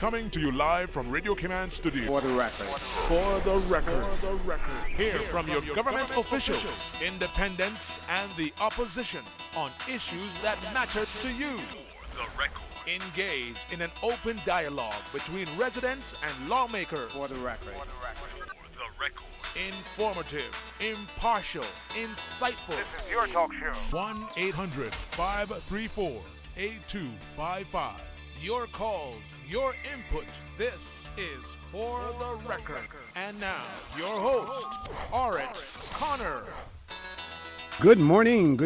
Coming to you live from Radio Cayman Studio. For the record. For the record. Hear from your government officials, independents, and the opposition on issues that matter to you. The record. Engage in an open dialogue between residents and lawmakers. For the record. The record. Informative, impartial, insightful. This is your talk show. 1-800-534-8255. Your calls, your input. This is For the Record. And now, your host, Orit Connor. Good morning,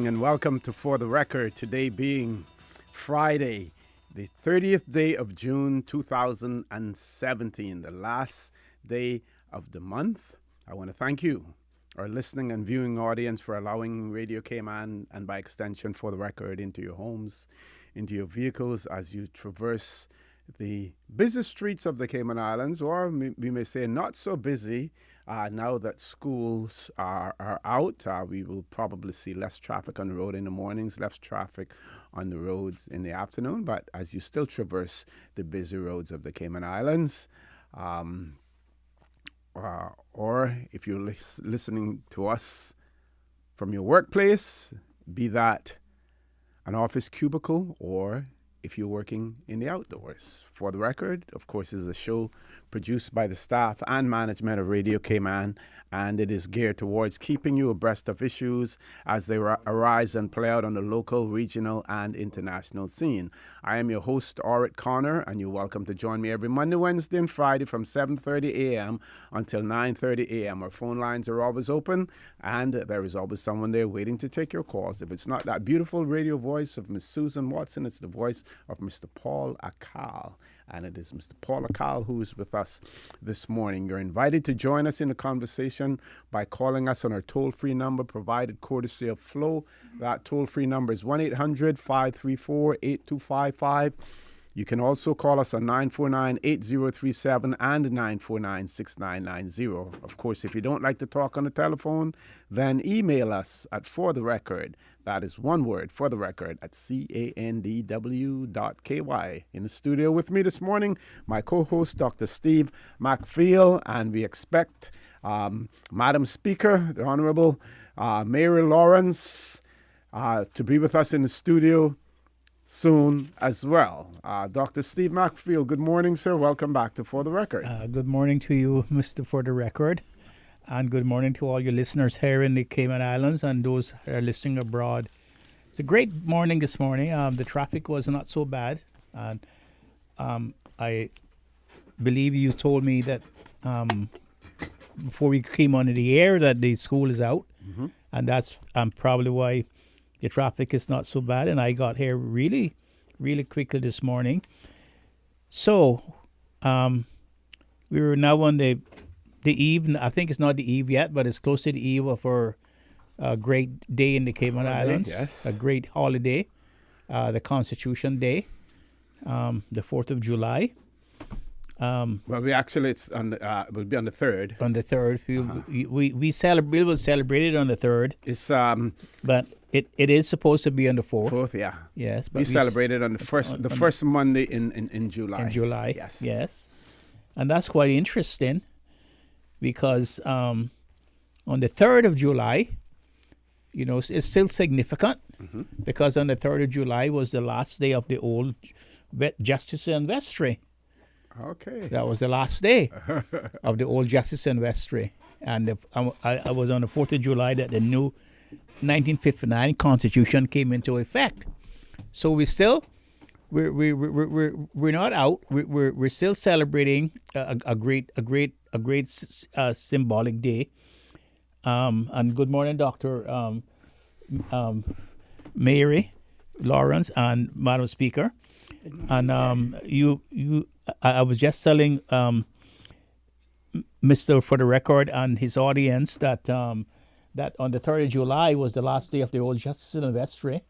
and welcome to For the Record. Today being Friday, the 30th day of June 2017, the last day of the month. I want to thank you, our listening and viewing audience, for allowing Radio Cayman and by extension For the Record into your homes, into your vehicles as you traverse the busy streets of the Cayman Islands, or we may say not so busy now that schools are out. We will probably see less traffic on the road in the mornings, less traffic on the roads in the afternoon, but as you still traverse the busy roads of the Cayman Islands, or if you're listening to us from your workplace, be that an office cubicle, or if you're working in the outdoors. For the Record, of course, is a show produced by the staff and management of Radio Cayman, and it is geared towards keeping you abreast of issues as they arise and play out on the local, regional, and international scene. I am your host, Orit Connor, and you're welcome to join me every Monday, Wednesday, and Friday from 7:30 a.m. until 9:30 a.m. Our phone lines are always open, and there is always someone there waiting to take your calls. If it's not that beautiful radio voice of Miss Susan Watson, it's the voice of Mr. Paul Akal. And it is Mr. Paul Akal who is with us this morning. You're invited to join us in the conversation by calling us on our toll-free number provided courtesy of Flow. That toll-free number is 1-800-534-8255. You can also call us on 949-8037 and 949-6990. Of course, if you don't like to talk on the telephone, then email us at fortherecord. That is one word, for the record, at candw.ky. In the studio with me this morning, my co-host, Dr. Steve McPhail, and we expect Madam Speaker, the Honorable Mary Lawrence, to be with us in the studio soon as well. Dr. Steve McPhail, good morning, sir. Welcome back to For the Record. Good morning to you, Mr. For the Record, and good morning to all your listeners here in the Cayman Islands and those who are listening abroad. It's a great morning this morning. The traffic was not so bad, and I believe you told me that before we came on the air that the school is out, and that's probably why the traffic is not so bad, and I got here really, really quickly this morning. So, we were now on the eve. I think it's not the eve yet, but it's close to the eve of our great day in the Cayman Islands. Yes. A great holiday, the Constitution Day, the 4th of July. Well, it's on will be on the 3rd. On the 3rd, we will celebrate it on the 3rd. It's But it is supposed to be on the 4th. 4th, yeah. Yes, but we celebrated on the first Monday in July. In July, yes. And that's quite interesting because on the 3rd of July, it's still significant because on the 3rd of July was the last day of the old Justice and Vestry. Okay. That was the last day of the old Justice and Vestry. And I was on the 4th of July that the new 1959 Constitution came into effect. So we're not out. We're still celebrating a great symbolic day. And good morning, Dr. Mary Lawrence and Madam Speaker. And I was just telling Mr. For the Record and his audience that that on the 3rd of July was the last day of the old Justice and Vestry.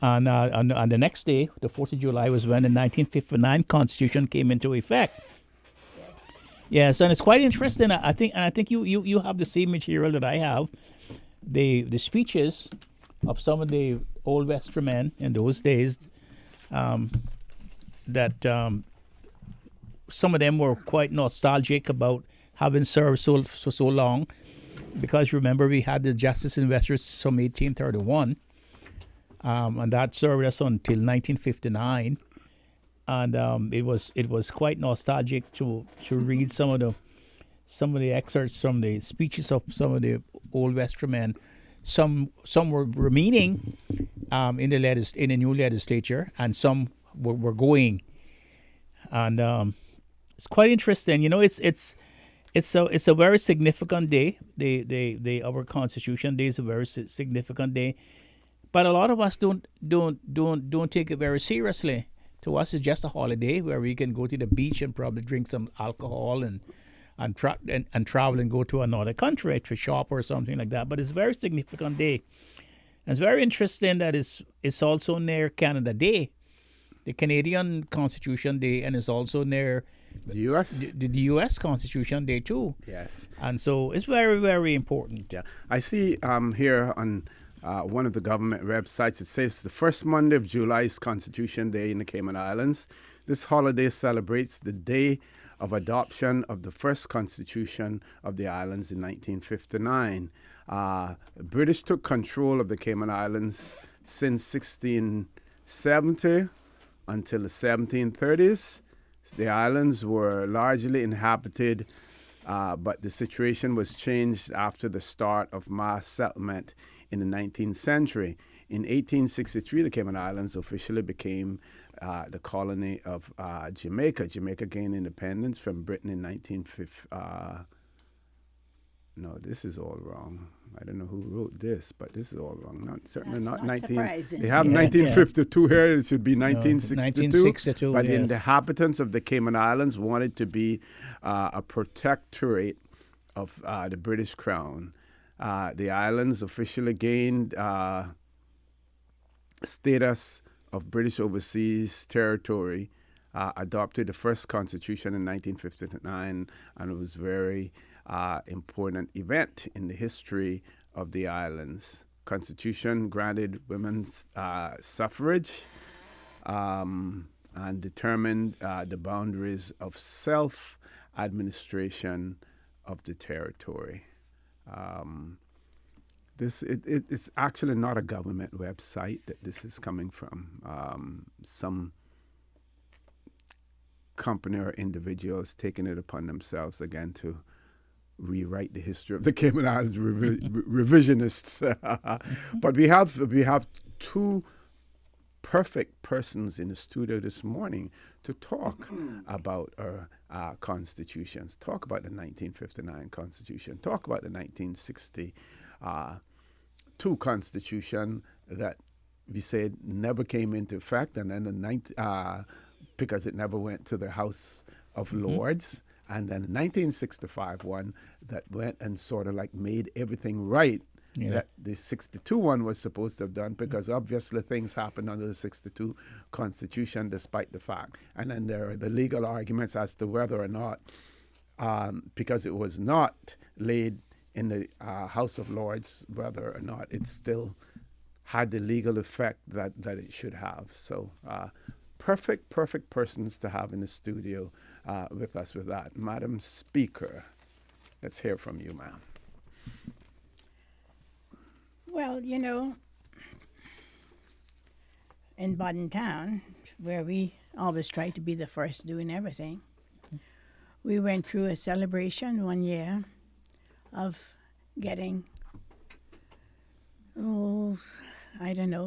And on the next day, the 4th of July, was when the 1959 Constitution came into effect. Yes, and it's quite interesting. I think you have the same material that I have. The speeches of some of the old Western men in those days that some of them were quite nostalgic about having served so long, because remember we had the Justice Investors from 1831, and that served us until 1959, and it was quite nostalgic to read some of the excerpts from the speeches of some of the old Westermen. Some were remaining in the new legislature, and some were going, and it's quite interesting. It's a very significant day. Our Constitution Day is a very significant day, but a lot of us don't take it very seriously. To us, it's just a holiday where we can go to the beach and probably drink some alcohol and travel and go to another country to shop or something like that. But it's a very significant day. And it's very interesting that it's also near Canada Day, the Canadian Constitution Day, and it's also near The U.S. the U.S. Constitution Day too. Yes. And so it's very, very important. Yeah. I see here on one of the government websites, it says the first Monday of July is Constitution Day in the Cayman Islands. This holiday celebrates the day of adoption of the first constitution of the islands in 1959. British took control of the Cayman Islands since 1670 until the 1730s. The islands were largely inhabited, but the situation was changed after the start of mass settlement in the 19th century. In 1863, the Cayman Islands officially became the colony of Jamaica. Jamaica gained independence from Britain in 1950. No, this is all wrong. I don't know who wrote this, but this is all wrong. Certainly That's not not 19. surprising. They have Yeah, 1952 here. It should be 1962. 1962, But the yes. inhabitants of the Cayman Islands wanted to be a protectorate of the British Crown. The islands officially gained status of British Overseas Territory, adopted the first constitution in 1959, and it was a very important event in the history of the islands. Constitution granted women's suffrage and determined the boundaries of self-administration of the territory. It's actually not a government website that this is coming from. Some company or individuals taking it upon themselves again to rewrite the history of the Cayman Islands, revisionists. But we have two perfect persons in the studio this morning to talk about our constitutions, talk about the 1959 Constitution, talk about the 1962 Constitution that we said never came into effect, and then because it never went to the House of Lords, and then the 1965 one that went and sort of like made everything right. Yeah. That the 62 one was supposed to have done, because obviously things happened under the 62 Constitution despite the fact. And then there are the legal arguments as to whether or not, because it was not laid in the House of Lords, whether or not it still had the legal effect that it should have. So perfect persons to have in the studio with us with that. Madam Speaker, let's hear from you, ma'am. Well, in Bodden Town, where we always try to be the first doing everything, we went through a celebration one year of getting,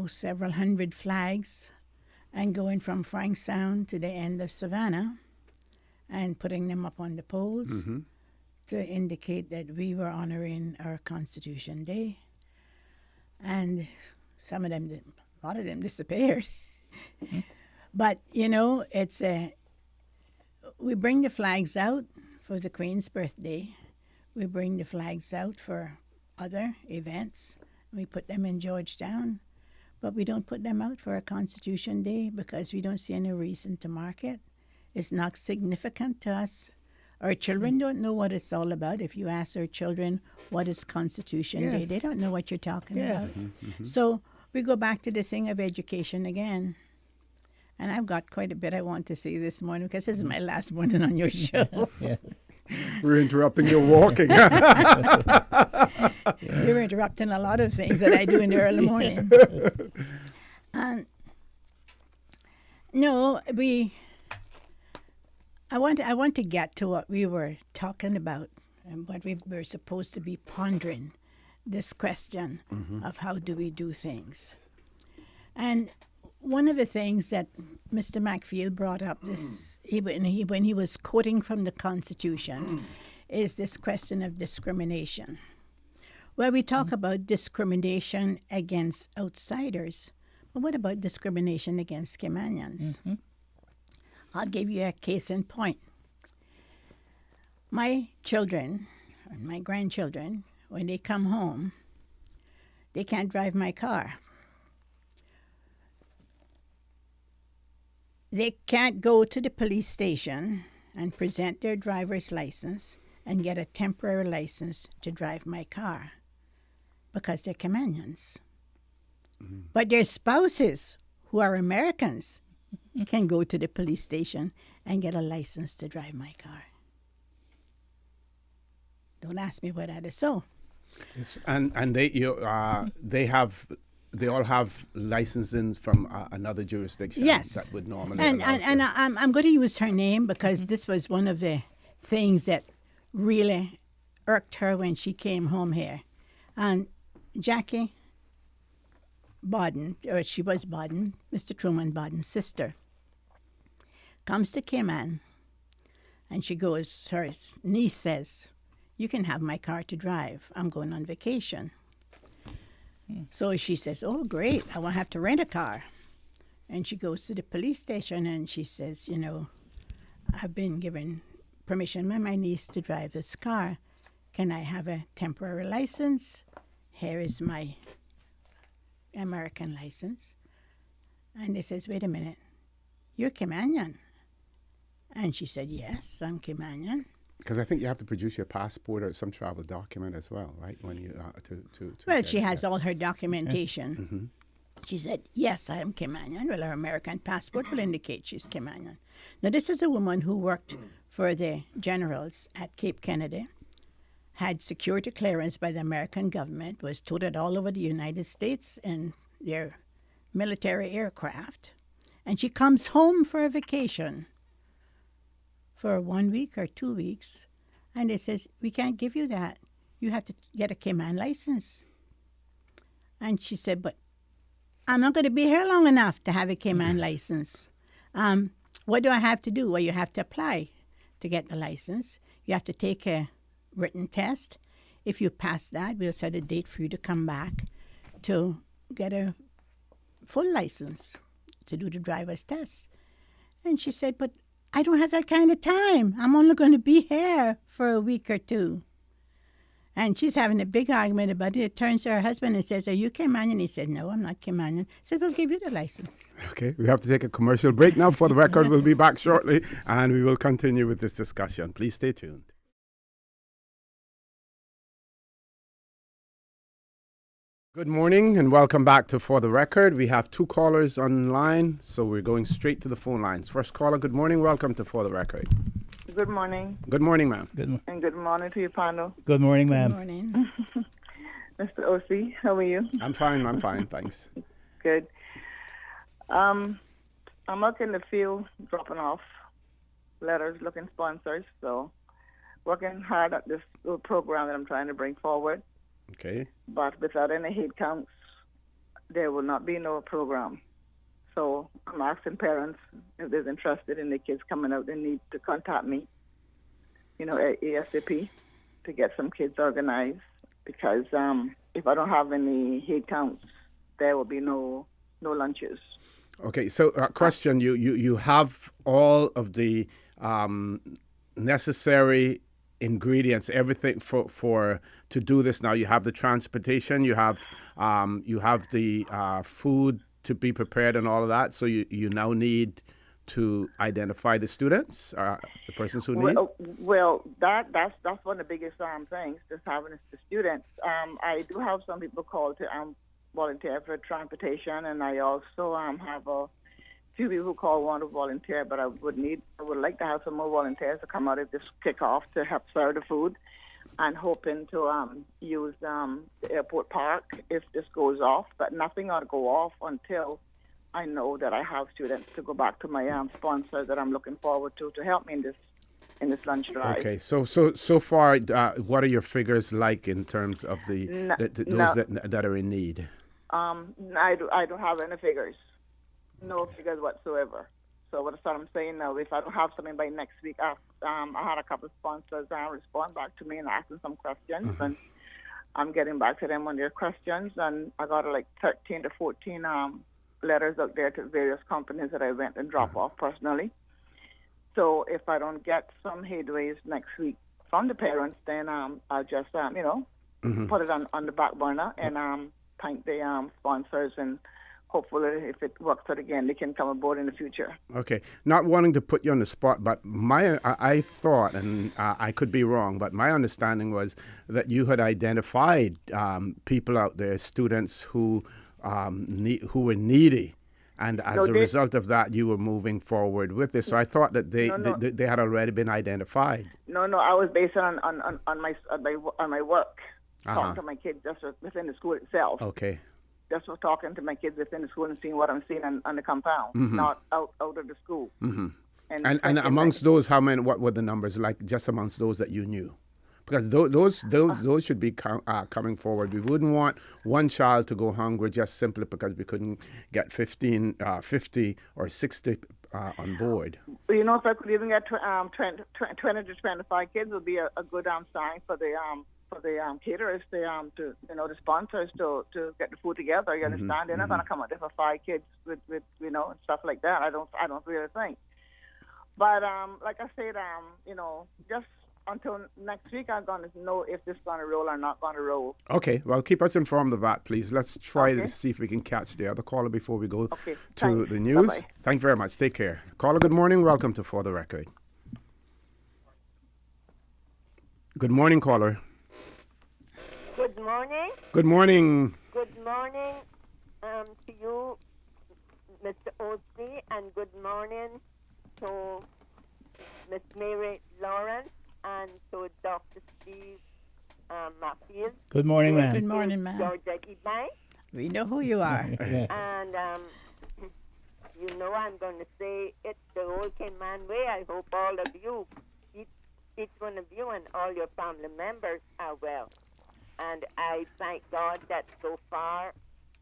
several hundred flags and going from Frankstown to the end of Savannah and putting them up on the poles to indicate that we were honoring our Constitution Day. And a lot of them disappeared. But, it's we bring the flags out for the Queen's birthday. We bring the flags out for other events. We put them in Georgetown. But we don't put them out for a Constitution Day because we don't see any reason to mark it. It's not significant to us. Our children don't know what it's all about. If you ask our children what is Constitution Day, they don't know what you're talking about. So we go back to the thing of education again. And I've got quite a bit I want to say this morning because this is my last morning on your show. Yeah. We're interrupting your walking. You're interrupting a lot of things that I do in the early morning. No, I want to get to what we were talking about and what we were supposed to be pondering. This question of how do we do things, and one of the things that Mr. Macfield brought up when he was quoting from the Constitution is this question of discrimination. Well, we talk about discrimination against outsiders, but what about discrimination against Caymanians? I'll give you a case in point. My children, or my grandchildren, when they come home, they can't drive my car. They can't go to the police station and present their driver's license and get a temporary license to drive my car because they're Caymanians. But their spouses, who are Americans, can go to the police station and get a license to drive my car. Don't ask me why that is so. Yes, and they all have licensing from another jurisdiction. Yes. That would normally And allow and to- I'm going to use her name because this was one of the things that really irked her when she came home here. And Jackie Bodden, or she was Bodden, Mr. Truman Bodden's sister, comes to Cayman, and she goes, her niece says, "You can have my car to drive. I'm going on vacation." So she says, "Oh, great. I won't have to rent a car." And she goes to the police station and she says, "I've been given permission by my niece to drive this car. Can I have a temporary license? Here is my American license." And they says, "Wait a minute. You're Caymanian." And she said, "Yes, I'm Caymanian." Because I think you have to produce your passport or some travel document as well, right? When you to Well, get she has that. all her documentation. She said, "Yes, I am Caymanian." Well, her American passport will indicate she's Caymanian. Now, this is a woman who worked for the generals at Cape Kennedy, had security clearance by the American government, was touted all over the United States in their military aircraft, and she comes home for a vacation for 1 week or 2 weeks, and it says, "We can't give you that. You have to get a Cayman license." And she said, "But I'm not going to be here long enough to have a Cayman license. What do I have to do?" "Well, you have to apply to get the license. You have to take a written test. If you pass that, we'll set a date for you to come back to get a full license to do the driver's test." And she said, "But I don't have that kind of time. I'm only going to be here for a week or two." And she's having a big argument about it. It turns to her husband and says, "Are you Caymanian?" He said, "No, I'm not Caymanian." Said, "We'll give you the license." Okay, we have to take a commercial break now. For the record, we'll be back shortly, and we will continue with this discussion. Please stay tuned. Good morning and welcome back to For the Record. We have two callers online, so we're going straight to the phone lines. First caller, good morning. Welcome to For the Record. Good morning, Good morning, ma'am. and good morning to your panel. Good morning, Good ma'am. morning. Mr. O.C., how are you? I'm fine, thanks. Good. I'm out in the field dropping off letters, looking sponsors, so working hard at this little program that I'm trying to bring forward. Okay. But without any head counts, there will not be no program. So I'm asking parents if they're interested in the kids coming out, they need to contact me, ASAP, to get some kids organized. Because if I don't have any head counts, there will be no lunches. Okay, so question, you have all of the necessary ingredients, everything for to do this now. You have the transportation, you have the food to be prepared and all of that. So you now need to identify the students, the persons who need. Well, that's one of the biggest things, just having the students. I do have some people called to volunteer for transportation, and I also have a few people who call want to volunteer, but I would like to have some more volunteers to come out of this kickoff to help serve the food, and hoping to use the airport park if this goes off. But nothing ought to go off until I know that I have students to go back to my sponsor that I'm looking forward to help me in this lunch drive. Okay, so far, what are your figures like in terms of those that are in need? I don't have any figures, no figures whatsoever. So what I'm saying now, if I don't have something by next week, I had a couple of sponsors respond back to me and asking some questions, and I'm getting back to them on their questions, and I got like 13 to 14 letters out there to various companies that I went and dropped off personally. So if I don't get some headways next week from the parents, then I'll just put it on the back burner and thank the sponsors, and hopefully if it works out again, they can come aboard in the future. Okay, not wanting to put you on the spot, but I thought, and I could be wrong, but my understanding was that you had identified people out there, students who were needy. And as a result of that, you were moving forward with this. So I thought that they had already been identified. No, I was based on my work, talking to my kids just within the school itself. Okay. Just for talking to my kids within the school and seeing what I'm seeing on the compound, not out of the school. Mm-hmm. And amongst those, how many? What were the numbers like? Just amongst those that you knew? Because those should be coming forward. We wouldn't want one child to go hungry just simply because we couldn't get 50 or 60 on board. If I could even get 20 to 25 kids, would be a good sign for the caterers, the sponsors to get the food together. You understand? They're not going to come out there for 5 kids with and stuff like that. I don't really think. But like I said, just until next week, I'm going to know if this is going to roll or not going to roll. Okay. Well, keep us informed of that, please. Let's try to see if we can catch the other caller before we go to the news. Bye-bye. Thank you very much. Take care. Caller, good morning. Welcome to For the Record. Good morning, caller. Good morning. Good morning. Good morning to you, Mr. O.C., and good morning to Miss Mary Lawrence and to Dr. Steve Matthews. Good morning, ma'am. Good morning, ma'am. Georgia Ibay. We know who you are. And I'm going to say it's the old Cayman way. I hope all of you, each one of you and all your family members are well. And I thank God that so far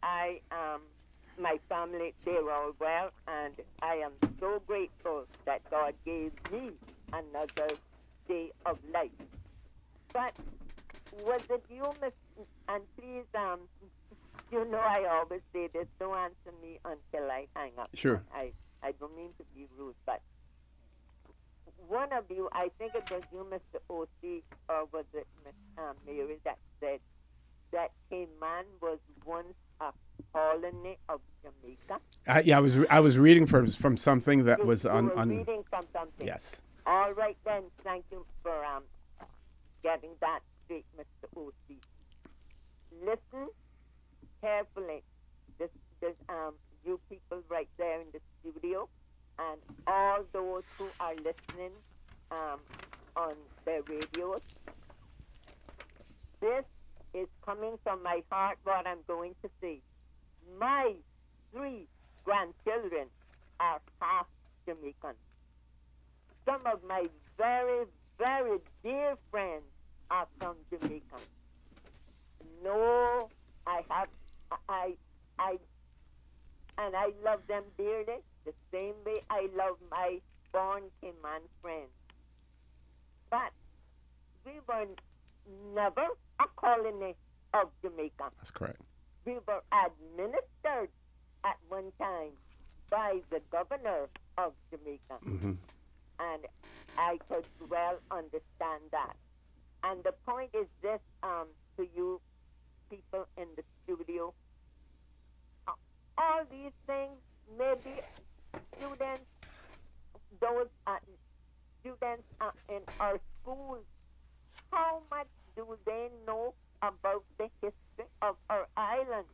my family, they're all well, and I am so grateful that God gave me another day of life. But was it you, Miss? And please, I always say this, don't answer me until I hang up. Sure. I don't mean to be rude, but one of you, I think it was you, Mr. O.C., or was it Miss Mary, that said that Cayman was once a colony of Jamaica. Yeah, I was reading from something that was on. Reading from something. Yes. All right then. Thank you for getting that straight, Mr. O.C. Listen carefully. This you people right there in the studio, and all those who are listening on their radios. This is coming from my heart, what I'm going to say. My 3 grandchildren are half Jamaican. Some of my very, very dear friends are from Jamaica. No, and I love them dearly, the same way I love my born Cayman friends. But we were never a colony of Jamaica. That's correct. We were administered at one time by the governor of Jamaica. Mm-hmm. And I could well understand that. And the point is this, to you people in the studio, all these things, maybe students, those students in our schools, how much do they know about the history of our island?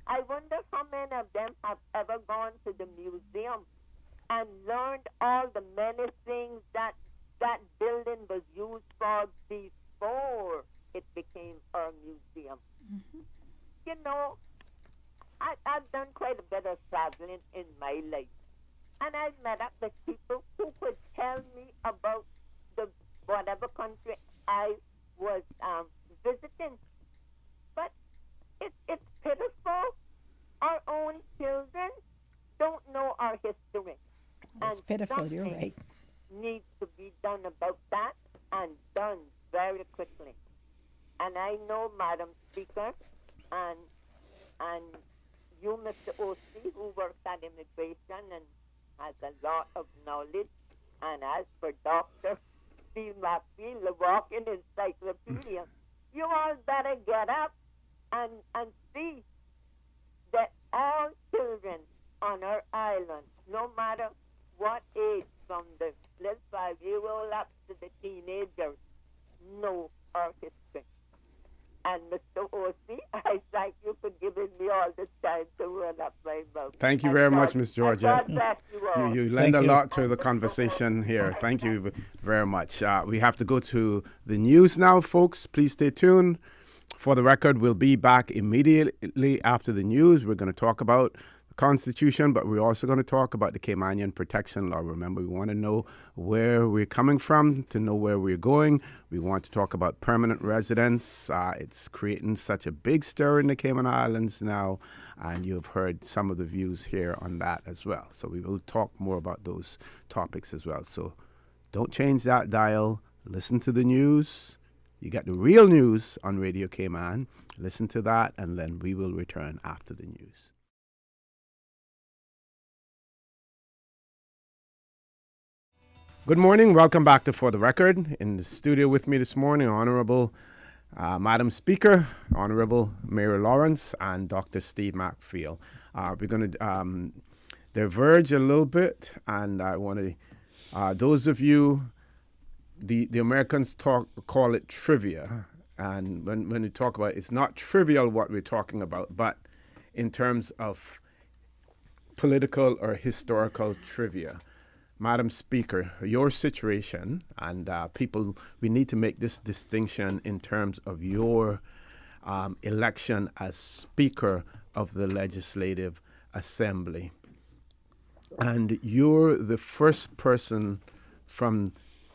I wonder how many of them have ever gone to the museum and learned all the many things that that building was used for before it became our museum. You know, I've done quite a bit of traveling in my life, and I've met up with people who could tell me about the whatever country I was visiting. But it's pitiful. Our own children don't know our history. It's pitiful, you're right. Needs to be done about that, and done very quickly. And I know, Madam Speaker, and you, Mr. O.C., who works at immigration and has a lot of knowledge, and as for Dr. Steve McFeel, the walking encyclopedia, you all better get up and see that all children on our island, no matter what age, from the little 5-year-old up to the teenagers, know our history. And Mr. O.C., I thank you for giving me all this time to run up my mouth. Thank you very much, Miss Georgia. God bless you all. You lend Thank a you. lot to the conversation here. Thank you very much. We have to go to the news now, folks. Please stay tuned. For the record, we'll be back immediately after the news. We're going to talk about the Constitution, but we're also going to talk about the Caymanian Protection Law. Remember, we want to know where we're coming from to know where we're going. We want to talk about permanent residence. It's creating such a big stir in the Cayman Islands now, and you've heard some of the views here on that as well. So we will talk more about those topics as well. So don't change that dial. Listen to the news. You got the real news on Radio Cayman. Listen to that, and then we will return after the news. Good morning. Welcome back to For the Record. In the studio with me this morning, Honorable Madam Speaker, Honorable Mary Lawrence, and Dr. Steve McFeel. We're going to diverge a little bit, and I want to, those of you, the Americans call it trivia, and when we talk about it, it's not trivial what we're talking about, but in terms of political or historical trivia. Madam Speaker, your situation, and people, we need to make this distinction in terms of your election as Speaker of the Legislative Assembly. And you're the first person from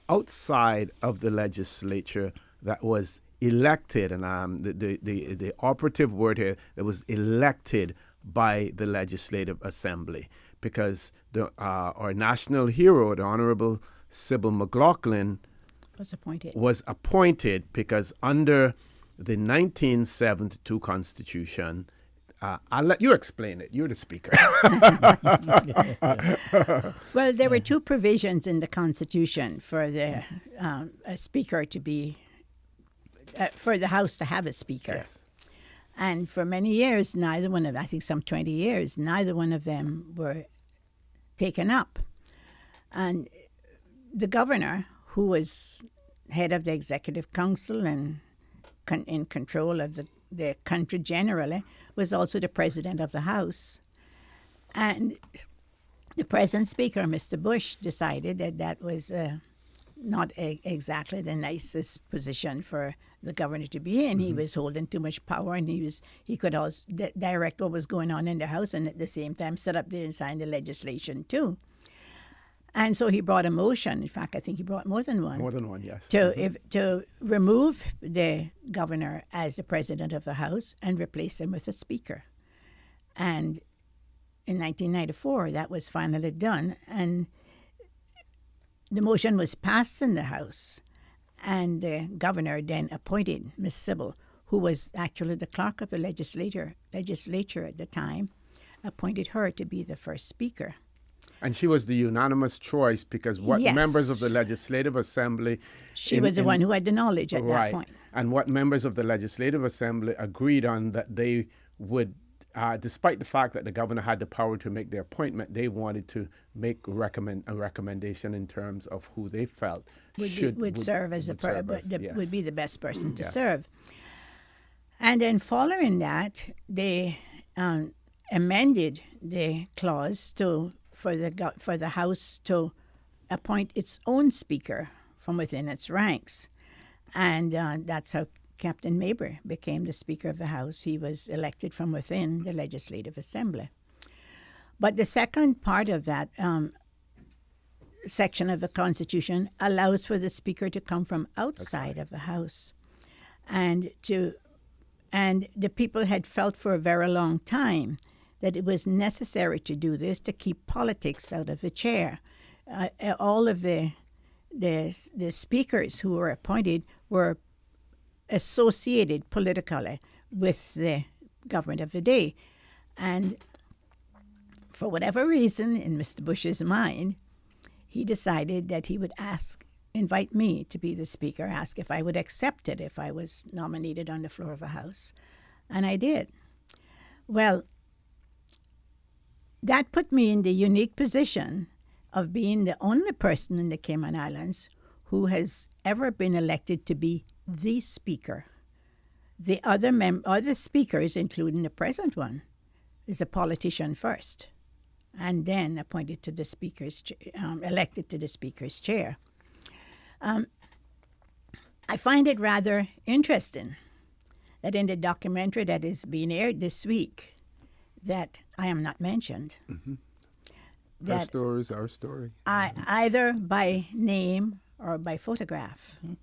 outside of the legislature that was elected, and the operative word here, that was elected by the Legislative Assembly, because our national hero, the Honorable Sybil McLaughlin, was appointed because under the 1972 Constitution, I'll let you explain it. You're the Speaker. Well, there were two provisions in the Constitution for the a Speaker to be, for the House to have a Speaker. Yes. And for many years, neither one of, I think some 20 years, neither one of them were taken up. And the governor, who was head of the Executive Council and in control of the country generally, was also the president of the House. And the present Speaker, Mr. Bush, decided that that was not exactly the nicest position for the governor to be in. Mm-hmm. He was holding too much power, and he could also direct what was going on in the House, and at the same time sit up there and sign the legislation too. And so he brought a motion. In fact, I think he brought more than one. More than one, yes. To remove the governor as the president of the House and replace him with a speaker. And in 1994, that was finally done. And the motion was passed in the House. And the governor then appointed Miss Sybil, who was actually the clerk of the legislature at the time, appointed her to be the first speaker. And she was the unanimous choice because what Yes. members of the Legislative Assembly... She was the one who had the knowledge at that point. And what members of the Legislative Assembly agreed on that they would, despite the fact that the governor had the power to make the appointment, they wanted to make a recommendation in terms of who they felt would serve as would be the best person to Yes. serve. And then following that, they amended the clause for the House to appoint its own speaker from within its ranks, and that's how Captain Maber became the Speaker of the House. He was elected from within the Legislative Assembly. But the second part of that section of the Constitution allows for the Speaker to come from outside of the House, and the people had felt for a very long time that it was necessary to do this to keep politics out of the chair. All of the speakers who were appointed were associated politically with the government of the day. And for whatever reason, in Mr. Bush's mind, he decided that he would invite me to be the speaker, ask if I would accept it if I was nominated on the floor of the House. And I did. Well, that put me in the unique position of being the only person in the Cayman Islands who has ever been elected to be the speaker. The other speakers, including the present one, is a politician first, and then appointed to the speaker's, elected to the speaker's chair. I find it rather interesting that in the documentary that is being aired this week, that I am not mentioned. Mm-hmm. That Our story is our story. either by name or by photograph. Mm-hmm.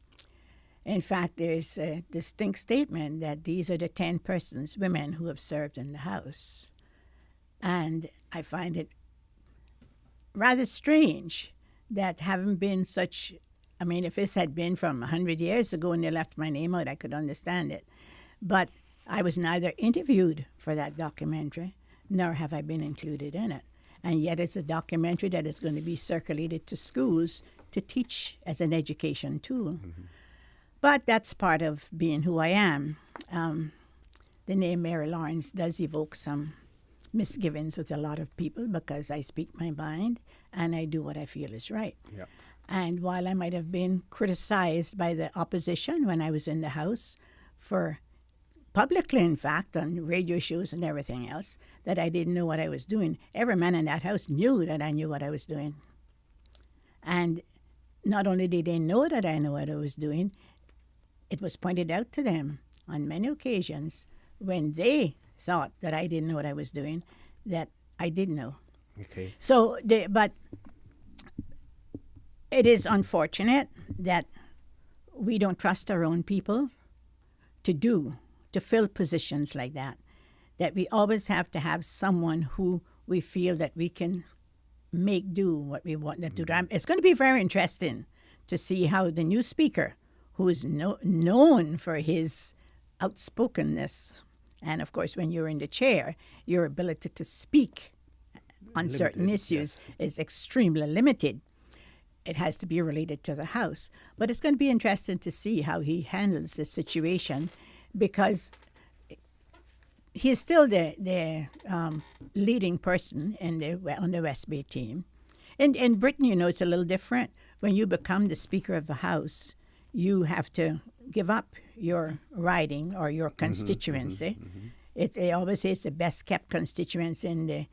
In fact, there's a distinct statement that these are the 10 women who have served in the House. And I find it rather strange that having been such, I mean, if this had been from 100 years ago and they left my name out, I could understand it. But I was neither interviewed for that documentary, nor have I been included in it. And yet it's a documentary that is going to be circulated to schools to teach as an education tool. Mm-hmm. But that's part of being who I am. The name Mary Lawrence does evoke some misgivings with a lot of people because I speak my mind and I do what I feel is right. Yeah. And while I might have been criticized by the opposition when I was in the House for publicly, in fact, on radio shows and everything else, that I didn't know what I was doing, every man in that house knew that I knew what I was doing. And not only did they know that I knew what I was doing, it was pointed out to them on many occasions when they thought that I didn't know what I was doing, that I did know. Okay. So, but it is unfortunate that we don't trust our own people to fill positions like that, that we always have to have someone who we feel that we can make do what we want them to do. It's going to be very interesting to see how the new speaker, who is known for his outspokenness, and of course when you're in the chair, your ability to speak on certain issues is extremely limited. It has to be related to the House. But it's going to be interesting to see how he handles the situation, because he is still the leading person on the West Bay team. In Britain, you know, it's a little different. When you become the Speaker of the House, you have to give up your riding or your constituency. They always say it's the best kept constituency in the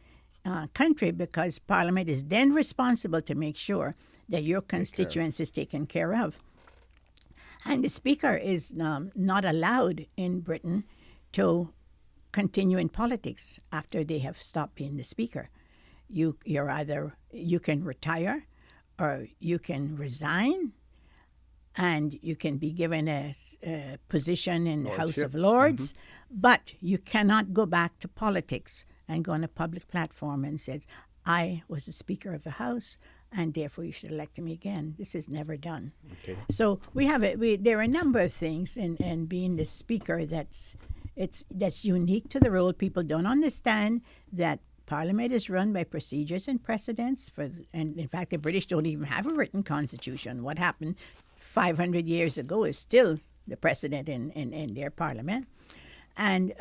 country, because Parliament is then responsible to make sure that your constituency is taken care of. And the Speaker is not allowed in Britain to continue in politics after they have stopped being the Speaker. You can retire, or you can resign, and you can be given a position in the House of Lords, but you cannot go back to politics and go on a public platform and say, I was the Speaker of the House, and therefore you should elect me again. This is never done. Okay. So there are a number of things in being the Speaker that's unique to the role. People don't understand that Parliament is run by procedures and precedents. And in fact, the British don't even have a written constitution. What happened 500 years ago is still the precedent in their Parliament. And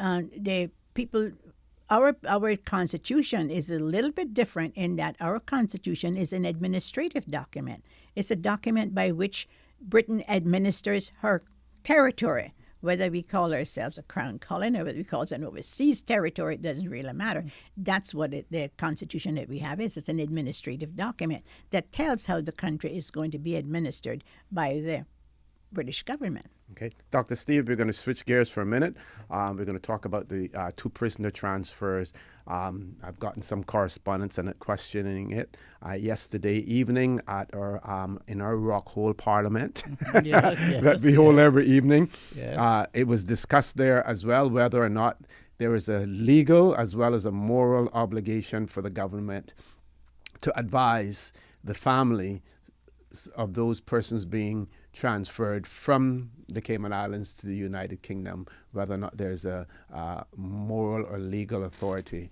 our Constitution is a little bit different in that our Constitution is an administrative document. It's a document by which Britain administers her territory, whether we call ourselves a crown colony or whether we call it an overseas territory, it doesn't really matter. That's what the Constitution that we have is. It's an administrative document that tells how the country is going to be administered by the British government. Okay, Dr. Steve, we're going to switch gears for a minute. We're going to talk about the 2 prisoner transfers. I've gotten some correspondence and questioning it yesterday evening at our in our Rockhole Parliament that we hold every evening. Yes. It was discussed there as well whether or not there is a legal as well as a moral obligation for the government to advise the family of those persons being transferred from the Cayman Islands to the United Kingdom, whether or not there's a moral or legal authority.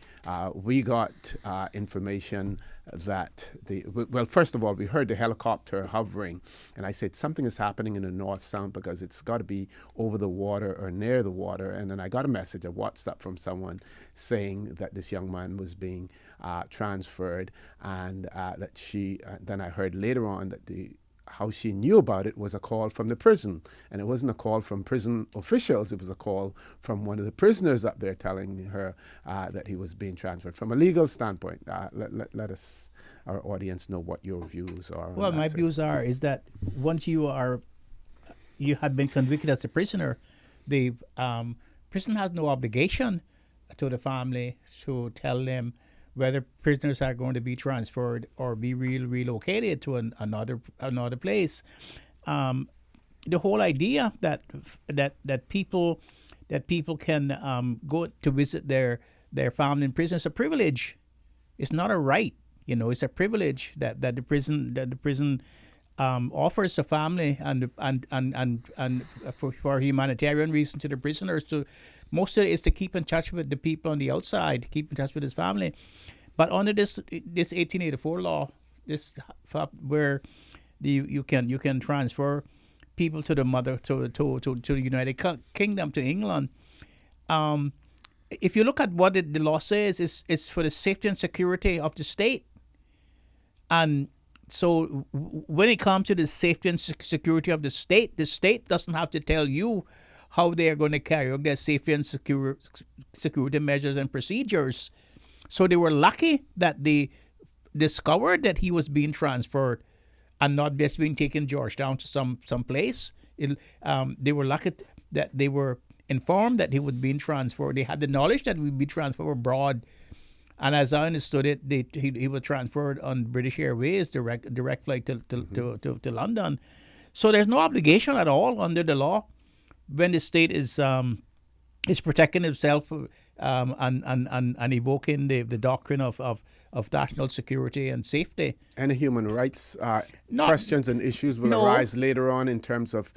We got information that well, first of all, we heard the helicopter hovering, and I said something is happening in the North Sound because it's got to be over the water or near the water. And then I got a message, a WhatsApp from someone saying that this young man was being transferred, and that she. Then I heard later on that how she knew about it was a call from the prison. And it wasn't a call from prison officials, it was a call from one of the prisoners up there telling her that he was being transferred. From a legal standpoint, let us, our audience, know what your views are. Well, my views is that once you have been convicted as a prisoner, the prison has no obligation to the family to tell them whether prisoners are going to be transferred or be relocated to another place. The whole idea that people can go to visit their family in prison is a privilege. It's not a right. It's a privilege that the prison offers the family and for humanitarian reasons to the prisoners. To most of it is to keep in touch with the people on the outside, keep in touch with his family. But under this 1884 law, where you can transfer people to the United Kingdom, to England. If you look at what the law says, it's for the safety and security of the state. And so when it comes to the safety and security of the state doesn't have to tell you how they are going to carry out their safety and security measures and procedures. So they were lucky that they discovered that he was being transferred and not just being taken Georgetown to some place. They were lucky that they were informed that he was being transferred. They had the knowledge that he would be transferred abroad. And as I understood it, he was transferred on British Airways, direct flight to London. So there's no obligation at all under the law when the state is protecting itself and evoking the doctrine of national security and safety. Any human rights questions and issues will arise later on in terms of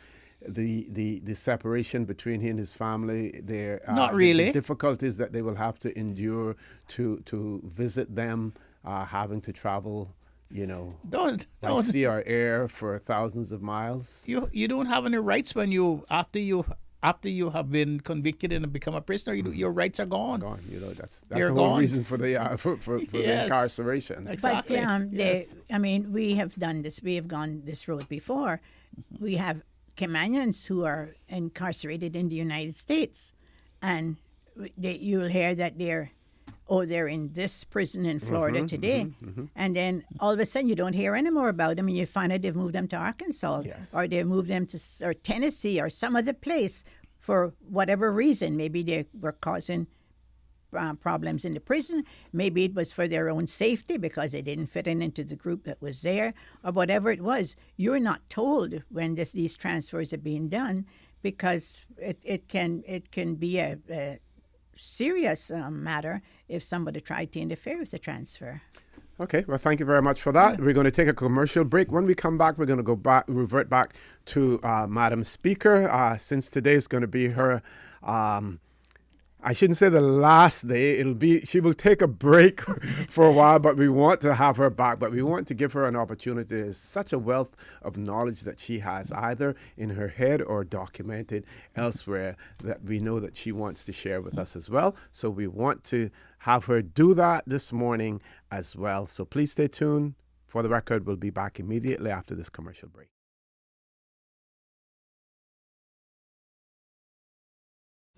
the separation between he and his family. Not really. The difficulties that they will have to endure to visit them, having to travel, by sea or air for thousands of miles. You don't have any rights when after you have been convicted and become a prisoner. Your rights are gone. Gone. That's the whole reason for the the incarceration. Exactly. But we have done this. We have gone this road before. We have Caymanians who are incarcerated in the United States, and you'll hear that they're in this prison in Florida today, and then all of a sudden you don't hear any more about them, and you find out they've moved them to Arkansas, or they moved them to Tennessee or some other place for whatever reason. Maybe they were causing problems in the prison. Maybe it was for their own safety because they didn't fit into the group that was there, or whatever it was. You're not told when these transfers are being done because it can be a serious matter if somebody tried to interfere with the transfer. Okay, well, thank you very much for that. We're going to take a commercial break. When we come back, we're going to revert back to Madam Speaker, since today is going to be her, I shouldn't say the last day. She will take a break for a while, but we want to have her back. But we want to give her an opportunity. There's such a wealth of knowledge that she has, either in her head or documented elsewhere, that we know that she wants to share with us as well. So we want to have her do that this morning as well. So please stay tuned. For the record, we'll be back immediately after this commercial break.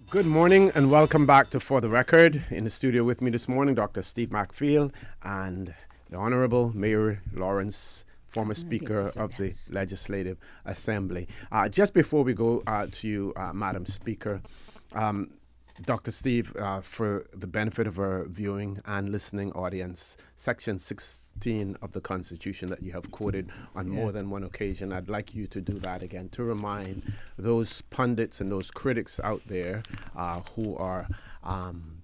Good morning and welcome back to For the Record. In the studio with me this morning, Dr. Steve McPhail and the Honorable Mayor Lawrence, former Speaker of the Legislative Assembly. Just before we go to you, Madam Speaker, Dr. Steve, for the benefit of our viewing and listening audience, Section 16 of the Constitution that you have quoted on more than one occasion, I'd like you to do that again to remind those pundits and those critics out there who are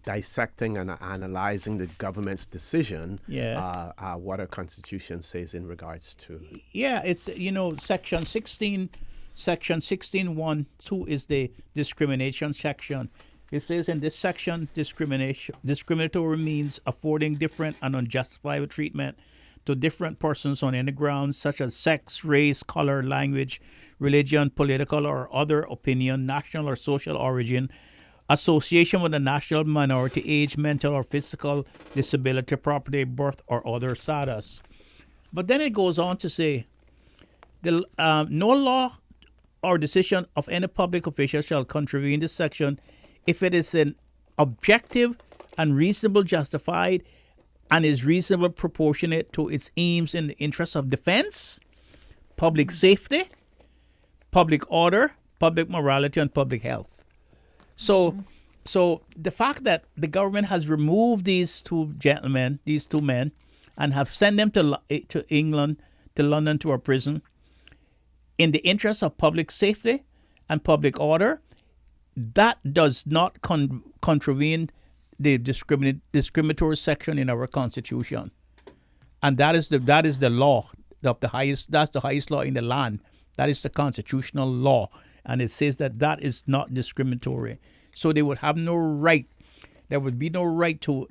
dissecting and analyzing the government's decision, what our Constitution says in regards to. Yeah, it's, Section 16, Section 16(1)(2) is the discrimination section. It says in this section, discriminatory means affording different and unjustifiable treatment to different persons on any grounds such as sex, race, color, language, religion, political or other opinion, national or social origin, association with a national minority, age, mental or physical disability, property, birth, or other status. But then it goes on to say, no law or decision of any public official shall contravene this section if it is an objective and reasonable justified and is reasonable proportionate to its aims in the interest of defense, public safety, public order, public morality, and public health. So the fact that the government has removed these two men, and have sent them to England, to London, to a prison, in the interest of public safety and public order, that does not contravene the discriminatory section in our Constitution, and that is the law of the highest. That's the highest law in the land. That is the constitutional law, and it says that is not discriminatory. So they would have no right. There would be no right to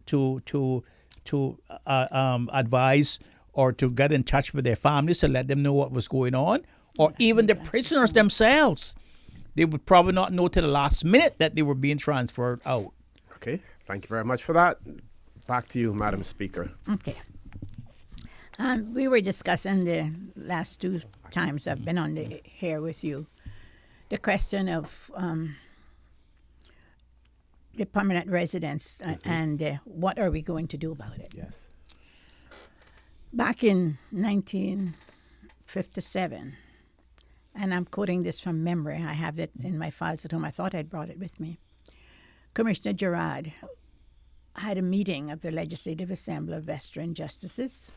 advise or to get in touch with their families to let them know what was going on, or even the prisoners themselves. They would probably not know till the last minute that they were being transferred out. Okay, thank you very much for that. Back to you, Madam Speaker. Okay. We were discussing the last two times I've been on the here with you, the question of the permanent residents and what are we going to do about it. Yes. Back in 1957, and I'm quoting this from memory. I have it in my files at home. I thought I'd brought it with me. Commissioner Gerard had a meeting of the Legislative Assembly of Veteran Justices,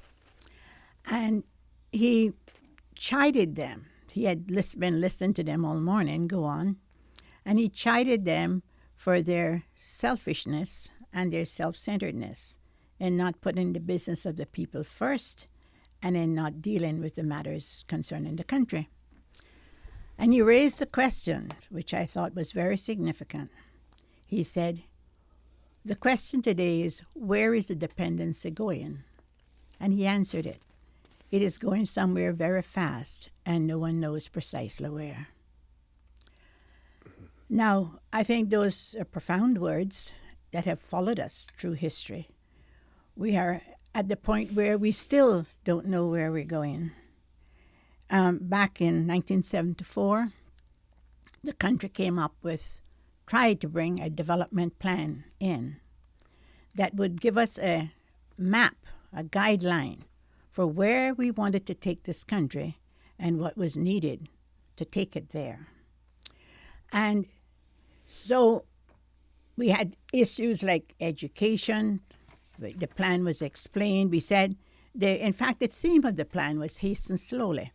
and he chided them. He had been listening to them all morning, go on, and he chided them for their selfishness and their self-centeredness in not putting the business of the people first and in not dealing with the matters concerning the country. And he raised the question, which I thought was very significant. He said, the question today is, where is the dependency going? And he answered it. It is going somewhere very fast, and no one knows precisely where. Now, I think those are profound words that have followed us through history. We are at the point where we still don't know where we're going. Back in 1974, the country tried to bring a development plan in that would give us a map, a guideline for where we wanted to take this country and what was needed to take it there. And so we had issues like education. The plan was explained. We said, in fact, the theme of the plan was hasten slowly.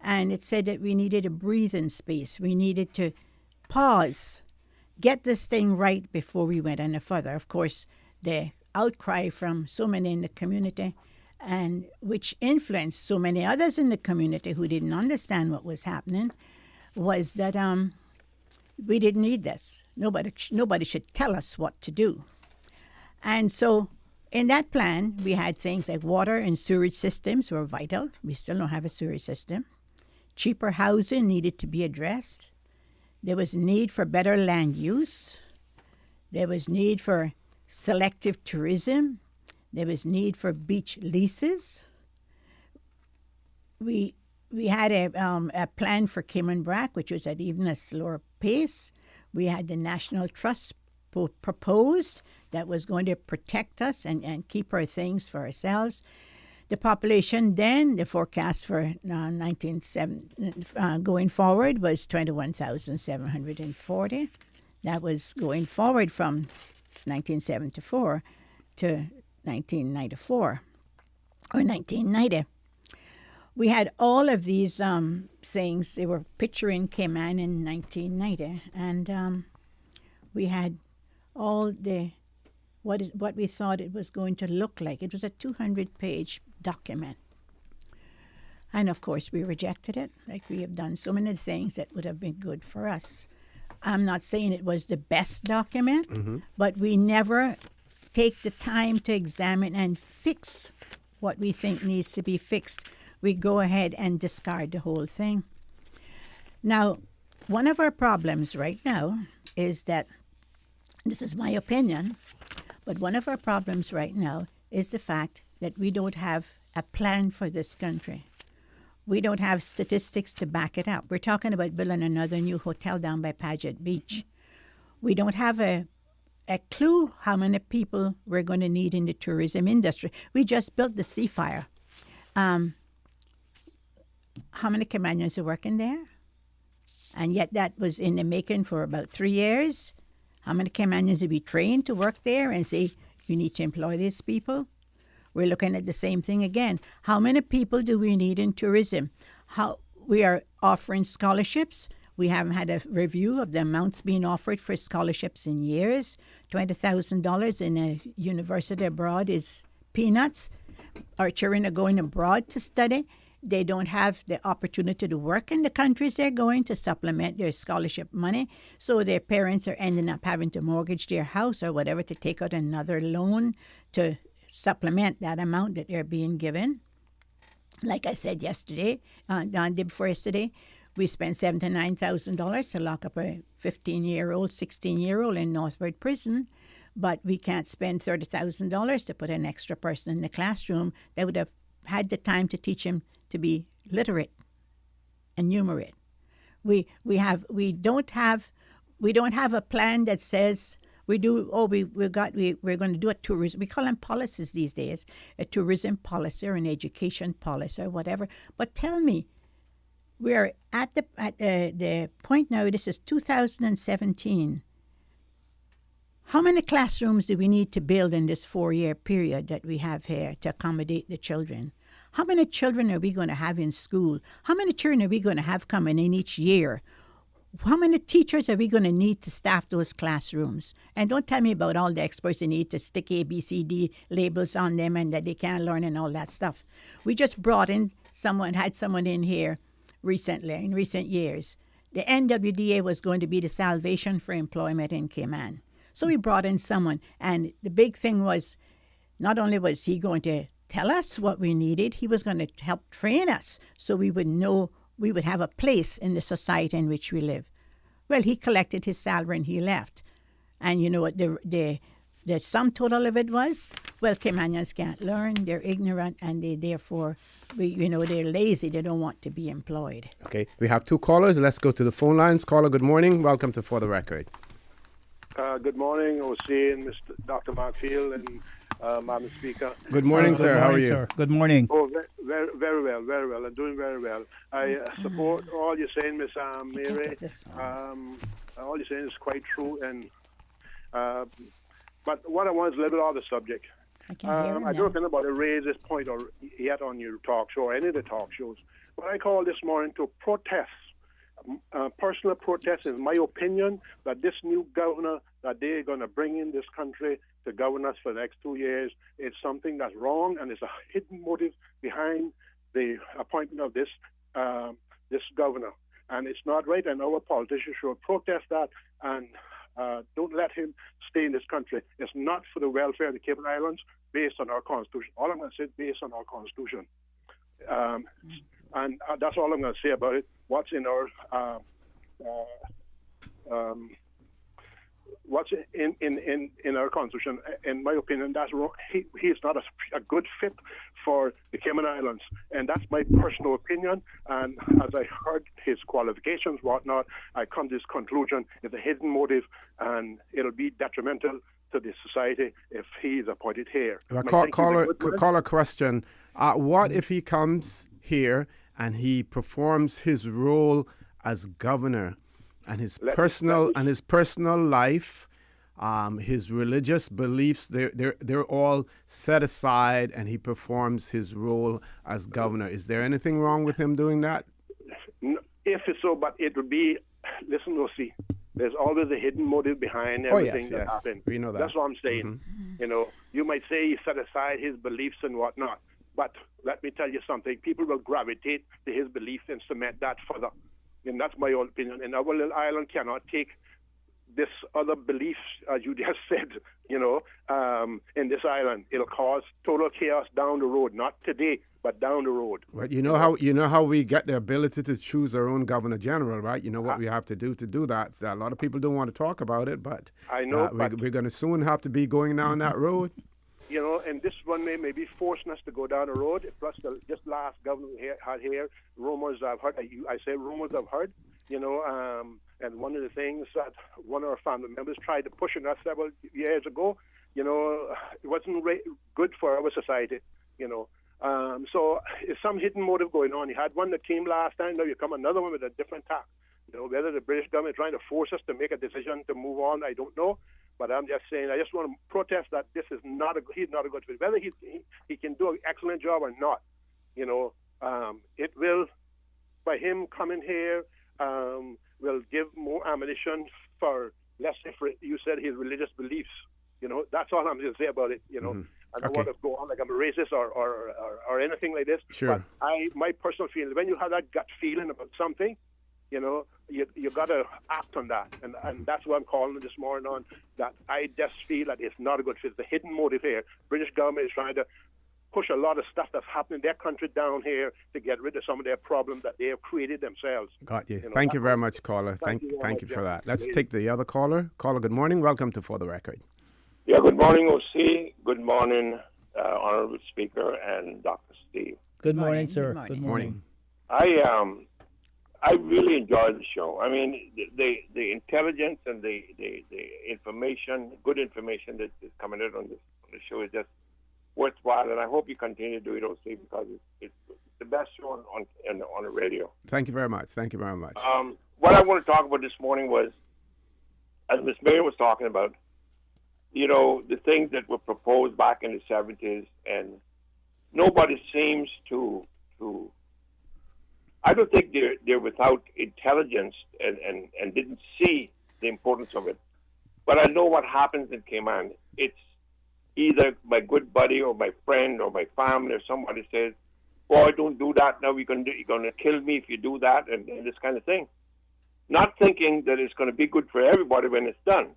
And it said that we needed a breathing space. We needed to pause, get this thing right before we went any further. Of course, the outcry from so many in the community, and which influenced so many others in the community who didn't understand what was happening, was that we didn't need this. Nobody should tell us what to do. And so in that plan, we had things like water and sewage systems were vital. We still don't have a sewage system. Cheaper housing needed to be addressed. There was need for better land use. There was need for selective tourism. There was need for beach leases. We had a plan for Cayman Brac, which was at even a slower pace. We had the National Trust proposed that was going to protect us and keep our things for ourselves. The population then, the forecast for going forward was 21,740. That was going forward from 1974 to 1994 or 1990. We had all of these things. They were picturing Cayman in 1990, and we had all the what we thought it was going to look like. It was a 200-page document. And of course, we rejected it, like we have done so many things that would have been good for us. I'm not saying it was the best document, but we never take the time to examine and fix what we think needs to be fixed. We go ahead and discard the whole thing. Now, one of our problems right now is that, this is my opinion, but one of our problems right now is the fact that we don't have a plan for this country. We don't have statistics to back it up. We're talking about building another new hotel down by Paget Beach. We don't have a clue how many people we're going to need in the tourism industry. We just built the Seafire. How many Caymanians are working there? And yet that was in the making for about 3 years. How many Caymanians will be trained to work there and say, you need to employ these people? We're looking at the same thing again. How many people do we need in tourism? How we are offering scholarships. We haven't had a review of the amounts being offered for scholarships in years. $20,000 in a university abroad is peanuts. Our children are going abroad to study. They don't have the opportunity to work in the countries they're going to supplement their scholarship money. So their parents are ending up having to mortgage their house or whatever to take out another loan to supplement that amount that they're being given. Like I said yesterday, day before yesterday, we spent $79,000 to lock up a 15-year-old, 16-year-old in Northward Prison, but we can't spend $30,000 to put an extra person in the classroom that would have had the time to teach him to be literate and numerate. We don't have a plan that says we're going to do a tourism. We call them policies these days, a tourism policy or an education policy or whatever. But tell me, we're at the point now. This is 2017. How many classrooms do we need to build in this 4-year period that we have here to accommodate the children? How many children are we going to have in school? How many children are we going to have coming in each year? How many teachers are we going to need to staff those classrooms? And don't tell me about all the experts you need to stick A, B, C, D labels on them and that they can't learn and all that stuff. We just brought in had someone in here recently, in recent years. The NWDA was going to be the salvation for employment in Cayman. So we brought in someone, and the big thing was, not only was he going to tell us what we needed, he was going to help train us so we would know we would have a place in the society in which we live. Well, he collected his salary and he left. And you know what the sum total of it was? Well, Caymanians can't learn, they're ignorant, and they're lazy, they don't want to be employed. Okay, we have 2 callers. Let's go to the phone lines. Caller, good morning. Welcome to For the Record. Good morning, OC and Mr. Dr. Markfield and Madam Speaker. Good morning, sir. How are you? Sir. Good morning. Oh, very well. I'm doing very well. I support all you're saying, Miss Mary. All you're saying is quite true. And but what I want is a little bit off the subject. I don't know about to raise this point or yet on your talk show or any of the talk shows. But I call this morning to protest. Personal protest, in my opinion, that this new governor that they're going to bring in this country to govern us for the next 2 years is something that's wrong, and there's a hidden motive behind the appointment of this governor, and it's not right. And our politicians should protest that and don't let him stay in this country. It's not for the welfare of the Cayman Islands, based on our constitution. All I'm going to say is based on our constitution. And that's all I'm going to say about it. What's in our what's in our constitution, in my opinion, that's wrong. He is not a good fit for the Cayman Islands, and that's my personal opinion. And as I heard his qualifications, whatnot, I come to this conclusion: it's a hidden motive, and it'll be detrimental to the society if he is appointed here. Call a question. What if he comes here and he performs his role as governor, and his personal life, his religious beliefs, they're all set aside, and he performs his role as governor? Is there anything wrong with him doing that? If it's so, but it would be. Listen, Lucy. There's always a hidden motive behind everything that happens. We know that. That's what I'm saying. Mm-hmm. You might say he set aside his beliefs and whatnot, but let me tell you something. People will gravitate to his beliefs and cement that further. And that's my own opinion. And our little island cannot take this other beliefs, as you just said, in this island. It'll cause total chaos down the road, not today, but down the road. Well, you know how we get the ability to choose our own governor general, right? You know what we have to do that. So a lot of people don't want to talk about it, but I know we're going to soon have to be going down that road. And this one may be forcing us to go down the road. Plus, just last governor we had here, rumors I've heard. I say rumors I've heard. And one of the things that one of our family members tried to push on us several years ago, it wasn't good for our society. So there's some hidden motive going on. You had one that came last time. Now you come another one with a different tack. Whether the British government is trying to force us to make a decision to move on, I don't know. But I'm just saying, I just want to protest that he's not a good fit. Whether he can do an excellent job or not, it will, by him coming here, will give more ammunition for, let's say, you said his religious beliefs. That's all I'm going to say about it. I don't want to go on like I'm a racist or anything like this. Sure. But my personal feeling, when you have that gut feeling about something, you got to act on that. And that's what I'm calling this morning on, that I just feel that it's not a good fit. It's a hidden motive here. British government is trying to push a lot of stuff that's happening in their country down here to get rid of some of their problems that they have created themselves. Got you. Thank you very much, caller. Thank you for that. Let's take the other caller. Caller, good morning. Welcome to For the Record. Yeah, good morning, OC. Good morning, Honorable Speaker and Dr. Steve. Good morning, sir. Good morning. I really enjoyed the show. I mean, the intelligence and the information, good information that is coming out on the show is just worthwhile, and I hope you continue to do it, OC, because it's the best show on the radio. Thank you very much. Thank you very much. What I want to talk about this morning was, as Ms. Mary was talking about, the things that were proposed back in the 70s, and nobody seems to I don't think they're without intelligence and didn't see the importance of it. But I know what happens in Cayman. It's either my good buddy or my friend or my family or somebody says, boy, don't do that. Now you're going to kill me if you do that, and this kind of thing. Not thinking that it's going to be good for everybody when it's done.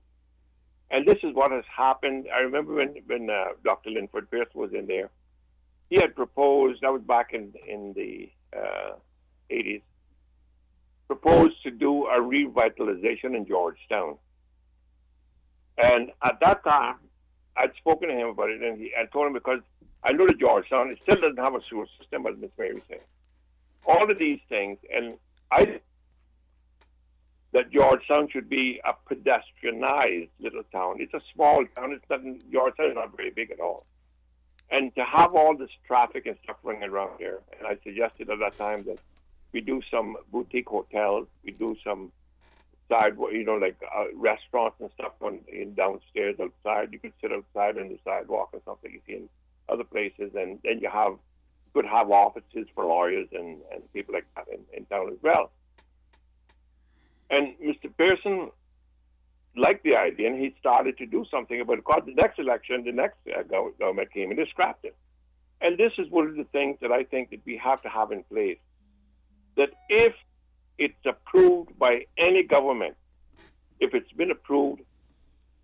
And this is what has happened. I remember when Dr. Linford Pierce was in there, he had proposed, that was back in the 80s, proposed to do a revitalization in Georgetown. And at that time, I'd spoken to him about it, and I told him, because I know that Georgetown, it still doesn't have a sewer system, as Ms. Mary said. All of these things, and I that Georgetown should be a pedestrianized little town. It's a small town. Georgetown is not very big at all. And to have all this traffic and stuff running around here, and I suggested at that time that we do some boutique hotels, we do some side, like restaurants and stuff in downstairs outside. You could sit outside on the sidewalk or something you see in other places, and then you could have offices for lawyers and people like that in town as well. And Mr. Pearson liked the idea, and he started to do something about it. Because the next election, the next government came and they scrapped it. And this is one of the things that I think that we have to have in place, that if it's approved by any government, if it's been approved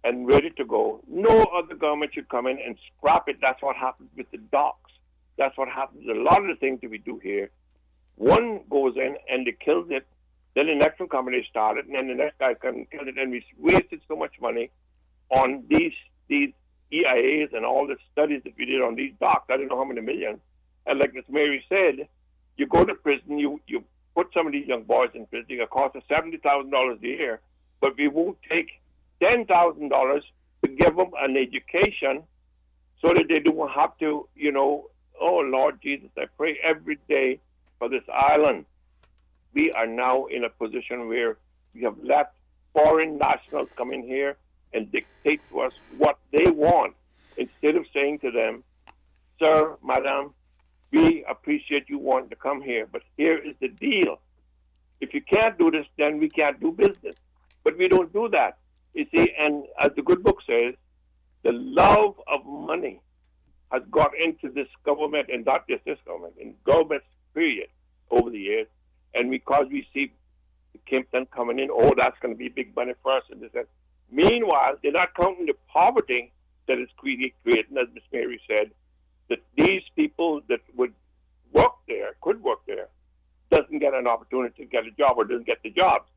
and ready to go, no other government should come in and scrap it. That's what happens with the docks. That's what happens. A lot of the things that we do here, one goes in and they kills it, Then the next one company started, and then the next guy come, and we wasted so much money on these EIAs and all the studies that we did on these docks. I don't know how many millions. And like Miss Mary said, you go to prison, you put some of these young boys in prison. It costs us $70,000 a year, but we won't take $10,000 to give them an education so that they don't have to, oh Lord Jesus, I pray every day for this island. We are now in a position where we have let foreign nationals come in here and dictate to us what they want, instead of saying to them, sir, madam, we appreciate you wanting to come here, but here is the deal. If you can't do this, then we can't do business. But we don't do that. You see, and as the good book says, the love of money has got into this government, and not just this government, in governments, period, over the years. And because we see the Kimpton coming in, oh, that's going to be big money for us, and this and that. Meanwhile, they're not counting the poverty that is creating, as Miss Mary said, that these people that would could work there, doesn't get an opportunity to get a job or doesn't get the jobs.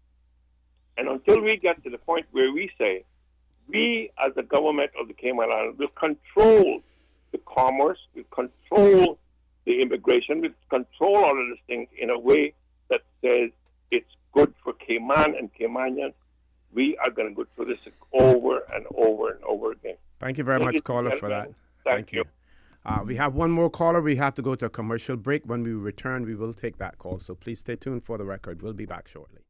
And until we get to the point where we say, we as the government of the Cayman Islands will control the commerce, will control the immigration, will control all of these things in a way that says it's good for Cayman and Caymanians, we are going to go through this over and over and over again. Thank you very much, caller, for that. Thank you. We have one more caller. We have to go to a commercial break. When we return, we will take that call. So please stay tuned for the record. We'll be back shortly.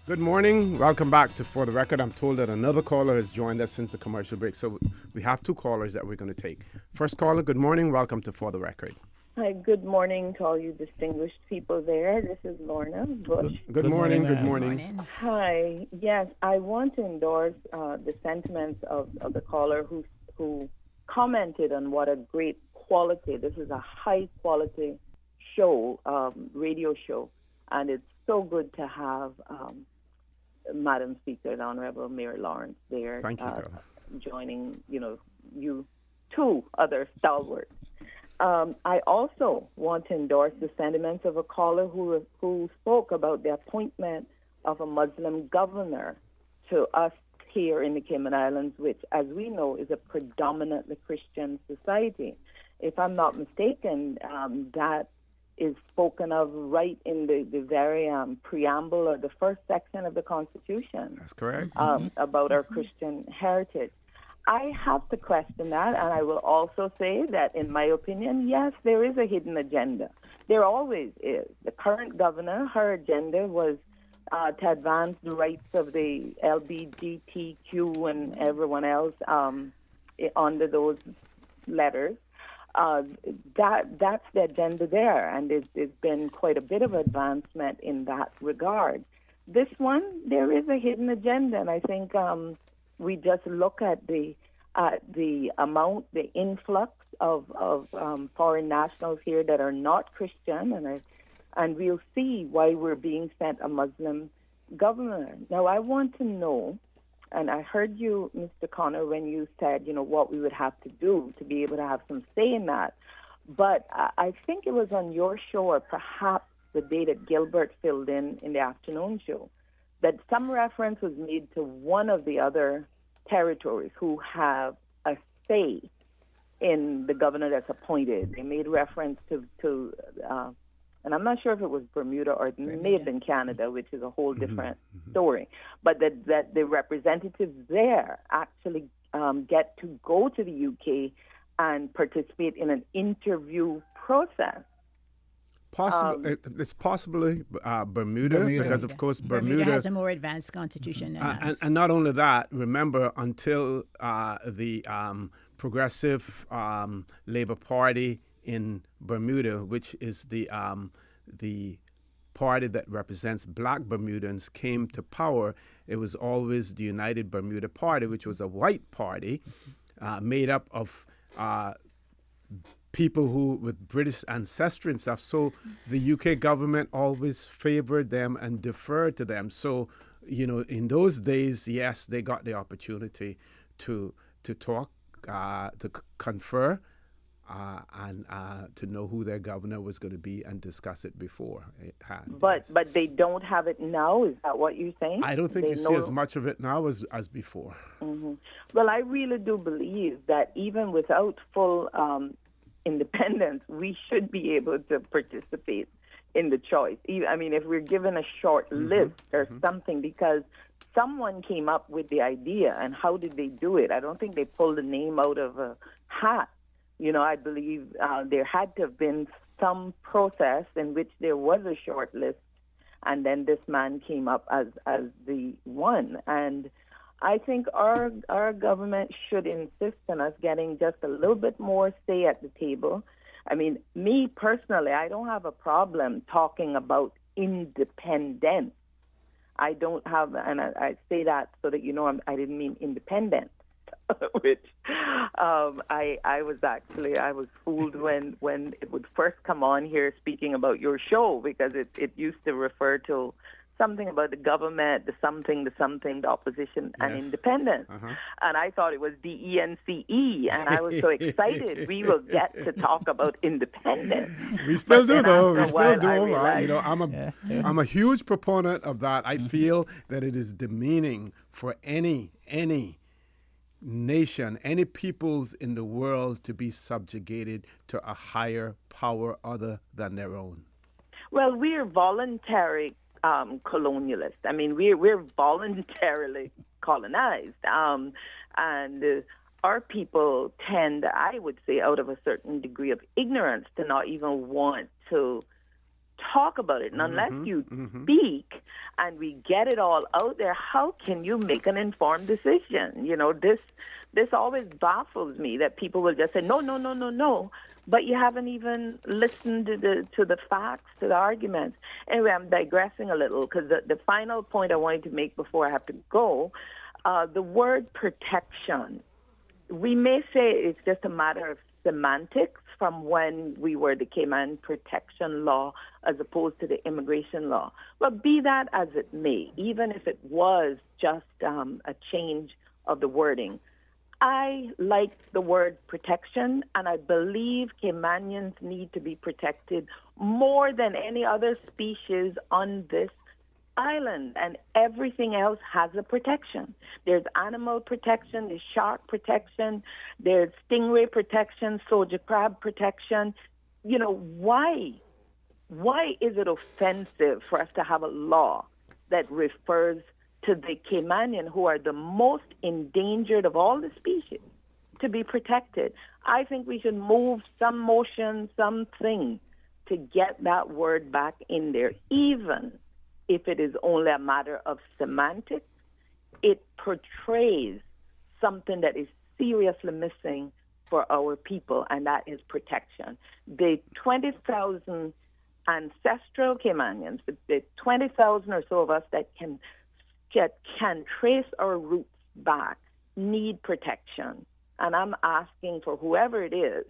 Good morning. Welcome back to For the Record. I'm told that another caller has joined us since the commercial break. So we have two callers that we're going to take. First caller, good morning. Welcome to For the Record. Hi, good morning to all you distinguished people there. This is Lorna Bush. Good morning. Good morning. Hi. Yes, I want to endorse the sentiments of the caller who commented on what a great quality. This is a high quality show, radio show, and it's so good to have Madam Speaker, the Honorable Mayor Lawrence there. Thank you, joining, you two other stalwarts. I also want to endorse the sentiments of a caller who spoke about the appointment of a Muslim governor to us here in the Cayman Islands, which, as we know, is a predominantly Christian society. If I'm not mistaken, that is spoken of right in the very preamble or the first section of the Constitution. That's correct. About our Christian heritage. I have to question that, and I will also say that, in my opinion, yes, there is a hidden agenda. There always is. The current governor, her agenda was to advance the rights of the LGBTQ and everyone else under those letters. That's the agenda there, and there's been quite a bit of advancement in that regard. This one, there is a hidden agenda, and I think we just look at the amount, the influx of foreign nationals here that are not Christian, and we'll see why we're being sent a Muslim governor. Now, I want to know, and I heard you, Mr. Connor, when you said, what we would have to do to be able to have some say in that. But I think it was on your show, or perhaps the day that Gilbert filled in the afternoon show, that some reference was made to one of the other territories who have a say in the governor that's appointed. They made reference to and I'm not sure if it was Bermuda or it may have been Canada, which is a whole different story, but that the representatives there actually get to go to the UK and participate in an interview process. It's possibly Bermuda, because, of course, Bermuda has a more advanced constitution than us. And not only that, remember, until the Progressive Labour Party in Bermuda, which is the party that represents black Bermudans, came to power, it was always the United Bermuda Party, which was a white party made up of people who with British ancestry and stuff. So the UK government always favored them and deferred to them. So, in those days, yes, they got the opportunity to talk, to confer, and to know who their governor was going to be and discuss it beforehand. But they don't have it now. Is that what you're saying? I don't think you see as much of it now as before. Mm-hmm. Well, I really do believe that even without full independence, we should be able to participate in the choice. I mean, if we're given a short list or something, because someone came up with the idea, and how did they do it? I don't think they pulled a name out of a hat. You know, I believe there had to have been some process in which there was a short list, and then this man came up as the one. And I think our government should insist on us getting just a little bit more say at the table. I mean, me personally, I don't have a problem talking about independence. I don't have, and I say that so that you know I didn't mean independent. Which I was fooled when it would first come on here speaking about your show, because it used to refer to something about the government, the something, the opposition, and independence. And I thought it was DENCE, and I was so excited we will get to talk about independence. We still do, though. We still do. You know, I'm a huge proponent of that. I feel that it is demeaning for any nation, any peoples in the world to be subjugated to a higher power other than their own. Well, we're voluntary colonialists. I mean, we're voluntarily colonized, and our people tend, I would say, out of a certain degree of ignorance, to not even want to talk about it. And unless you speak and we get it all out there, how can you make an informed decision? You know, this always baffles me, that people will just say, no, but you haven't even listened to the facts, to the arguments. Anyway, I'm digressing a little, because the final point I wanted to make before I have to go, the word protection, we may say it's just a matter of semantics from when we were the Cayman protection law as opposed to the immigration law. But be that as it may, even if it was just a change of the wording, I like the word protection, and I believe Caymanians need to be protected more than any other species on this island, and everything else has a protection. There's animal protection, there's shark protection, there's stingray protection, soldier crab protection. You know, why is it offensive for us to have a law that refers to the Caymanian, who are the most endangered of all the species, to be protected? I think we should move some motion, something, to get that word back in there, even if it is only a matter of semantics. It portrays something that is seriously missing for our people, and that is protection. The 20,000 ancestral Caymanians, the 20,000 or so of us that can trace our roots back, need protection. And I'm asking for whoever it is.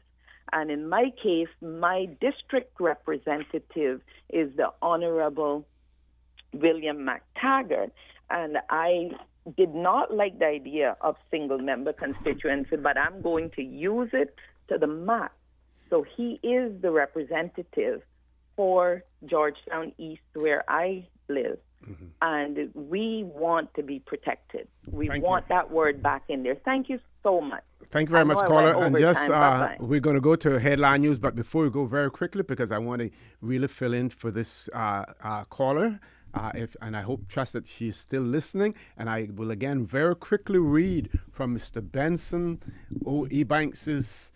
And in my case, my district representative is the Honorable William McTaggart, and I did not like the idea of single-member constituency, but I'm going to use it to the max. So he is the representative for Georgetown East, where I live, and we want to be protected. We want that word back in there. Thank you so much. Thank you very much, caller. And just we're going to go to headline news, but before we go, very quickly, because I want to really fill in for this caller. And I trust that she's still listening. And I will again very quickly read from Mr. Benson O.E. Banks's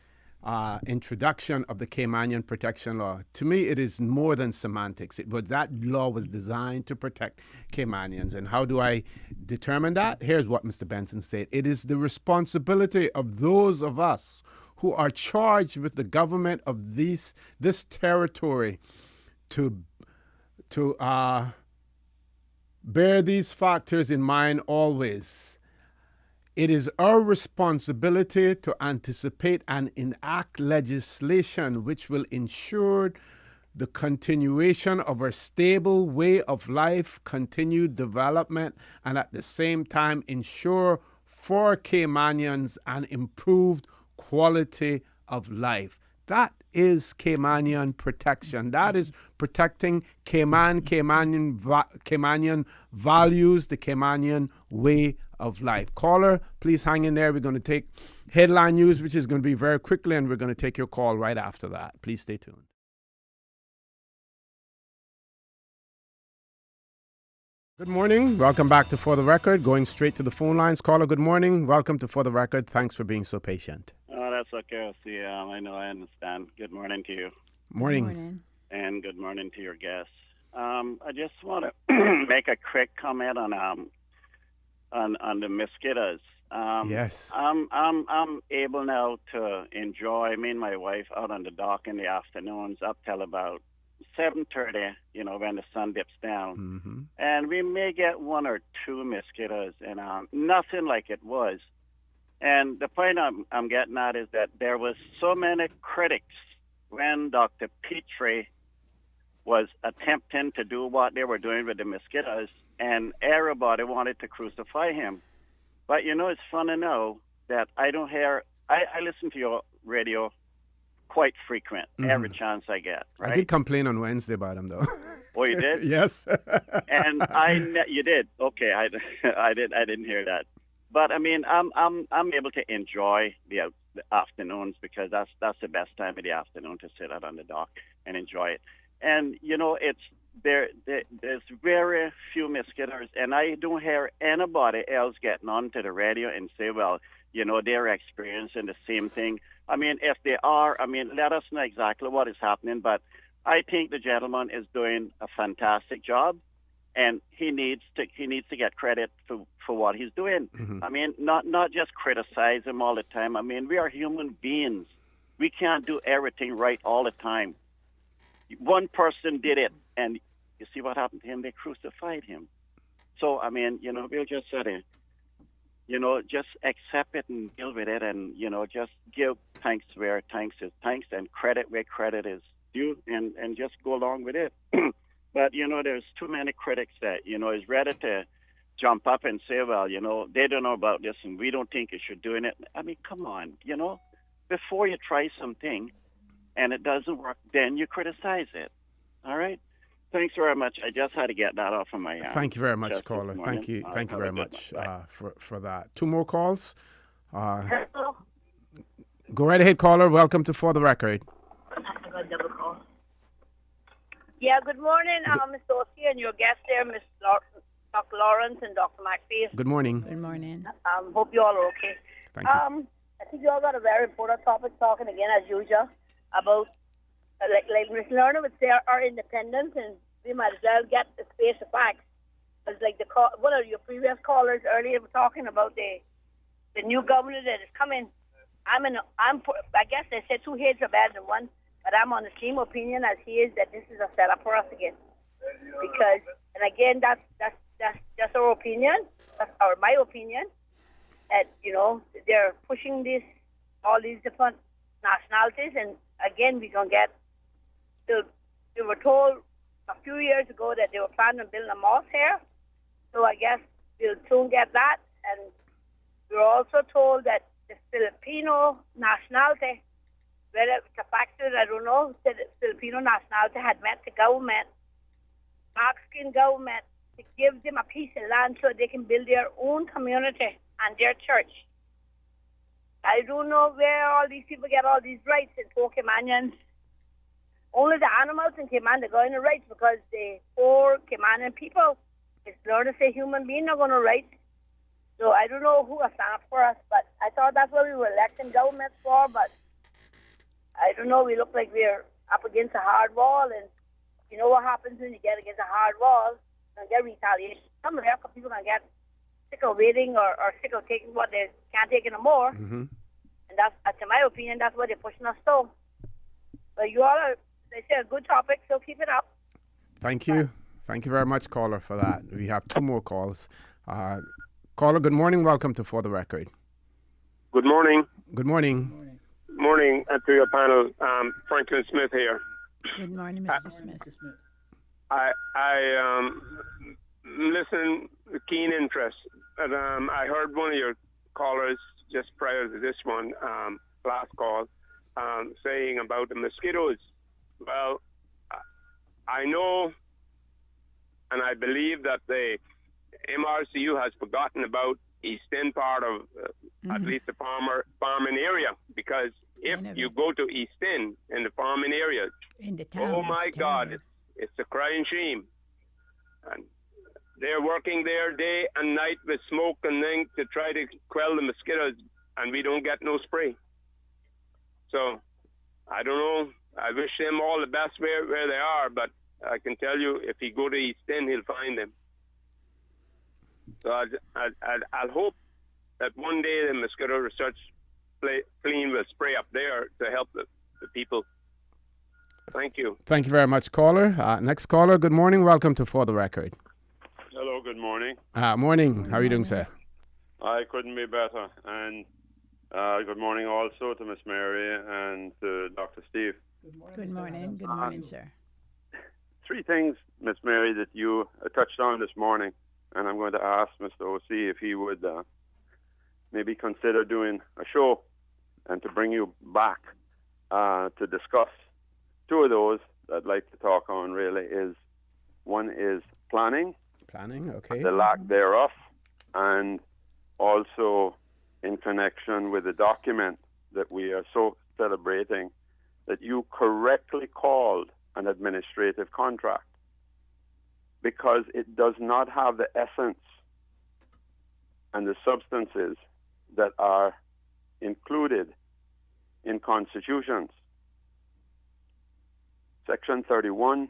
introduction of the Caymanian Protection Law. To me, it is more than semantics. That law was designed to protect Caymanians. And how do I determine that? Here's what Mr. Benson said. It is the responsibility of those of us who are charged with the government of this territory to bear these factors in mind always. It is our responsibility to anticipate and enact legislation which will ensure the continuation of our stable way of life, continued development, and at the same time ensure for Caymanians an improved quality of life. That is Caymanian protection. That is protecting Caymanian values, the Caymanian way of life. Caller, please hang in there. We're going to take headline news, which is going to be very quickly, and we're going to take your call right after that. Please stay tuned. Good morning. Welcome back to For the Record. Going straight to the phone lines. Caller, good morning. Welcome to For the Record. Thanks for being so patient. Oh, that's okay. See, I know, I understand. Good morning to you. Morning. Good morning. And good morning to your guests. I just want to make a quick comment on the mosquitoes. Yes. I'm able now to enjoy me and my wife out on the dock in the afternoons up till about 7:30, when the sun dips down. Mm-hmm. And we may get one or two mosquitoes, and nothing like it was. And the point I'm getting at is that there was so many critics when Dr. Petrie was attempting to do what they were doing with the mosquitoes, and everybody wanted to crucify him. But it's fun to know that I listen to your radio quite frequent, every chance I get. Right? I did complain on Wednesday about him, though. Oh, you did? Yes. And you did. Okay, I didn't hear that. But I mean, I'm able to enjoy the afternoons because that's the best time of the afternoon to sit out on the dock and enjoy it. And it's there's very few mosquitoes, and I don't hear anybody else getting onto the radio and say, well, they're experiencing the same thing. I mean, if they are, let us know exactly what is happening. But I think the gentleman is doing a fantastic job, and he needs to get credit for what he's doing. Mm-hmm. I mean, not just criticize him all the time. I mean, we are human beings. We can't do everything right all the time. One person did it, and you see what happened to him? They crucified him. So, I mean, we'll just say, just accept it and deal with it, and, just give thanks where thanks is thanks and credit where credit is due, and just go along with it. But, there's too many critics that, is ready to jump up and say, well, they don't know about this and we don't think you should do it. I mean, come on, before you try something and it doesn't work, then you criticize it. All right? Thanks very much. I just had to get that off of my Thank you very much, caller. Thank you very much for that. Two more calls. Hello. Go right ahead, caller. Welcome to For the Record. I got a double call. Yeah, good morning, Mr. Oski and your guest there, Dr. Lawrence and Dr. McPhee. Good morning. Good morning. Hope you all are okay. Thank you. I think you all got a very important topic talking again, as usual, about, like Ms. Lerner would say, our independence, and we might as well get the space of facts. Because like one of your previous callers earlier were talking about the new governor that is coming. I guess they said two heads are better than one, but I'm on the same opinion as he is, that this is a setup for us again. Because, and again, that's just our opinion. That's my opinion. That they're pushing all these different nationalities, and again we're gonna get. They were told a few years ago that they were planning on building a mosque here, so I guess we'll soon get that. And we were also told that the Filipino nationality, whether it's a fact or I don't know, said the Filipino nationality had met the government, Mexican government, to give them a piece of land so they can build their own community and their church. I don't know where all these people get all these rights in poor Caymanians. Only the animals in Cayman are going to rights, because the poor Caymanian people, it's learned to say human beings are going to rights. So I don't know who has stand up for us, but I thought that's what we were electing governments for, but I don't know, we look like we're up against a hard wall, and you know what happens when you get against a hard wall? You're going to get retaliation. Some American people are going to get sick of waiting or sick of taking what they can't take anymore. Mm-hmm. And that's, in my opinion, that's what they're pushing us to. But you all are, they say, a good topic, so keep it up. Thank you. Thank you very much, caller, for that. We have two more calls. Caller, good morning. Welcome to For the Record. Good morning. Good morning. Morning to your panel. Franklin Smith here. Good morning, Mr. Smith. I listen with keen interest. And, I heard one of your callers just prior to this one, last call, saying about the mosquitoes. Well, I know and I believe that the MRCU has forgotten about East End part of at least the farming area, because if you go to East End in the farming areas, in the town, oh my God, it's a crying shame. And they're working there day and night with smoke and things to try to quell the mosquitoes, and we don't get no spray. So I don't know. I wish them all the best where they are, but I can tell you, if he go to East End, he'll find them. So I'll hope that one day the mosquito research plane will spray up there to help the people. Thank you. Thank you very much, caller. Next caller, good morning. Welcome to For the Record. Hello, good morning. Morning. How are you doing, sir? I couldn't be better. And good morning also to Miss Mary and to Dr. Steve. Good morning. Good morning, sir. Three things, Miss Mary, that you touched on this morning, and I'm going to ask Mr. O.C. if he would maybe consider doing a show and to bring you back to discuss. Two of those I'd like to talk on really is, one is planning. Planning, okay. The lack thereof, and also in connection with the document that we are so celebrating that you correctly called an administrative contract, because it does not have the essence and the substances that are included in constitutions. Section 31,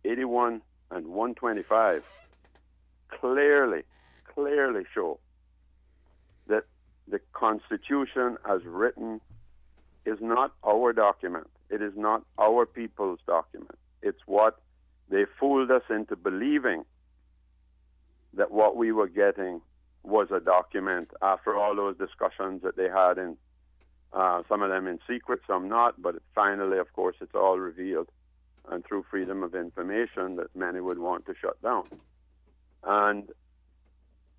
81, and 125 clearly show that the Constitution as written is not our document. It is not our people's document. It's what they fooled us into believing, that what we were getting was a document after all those discussions that they had in some of them in secret, some not, but finally, of course, it's all revealed, and through freedom of information that many would want to shut down. And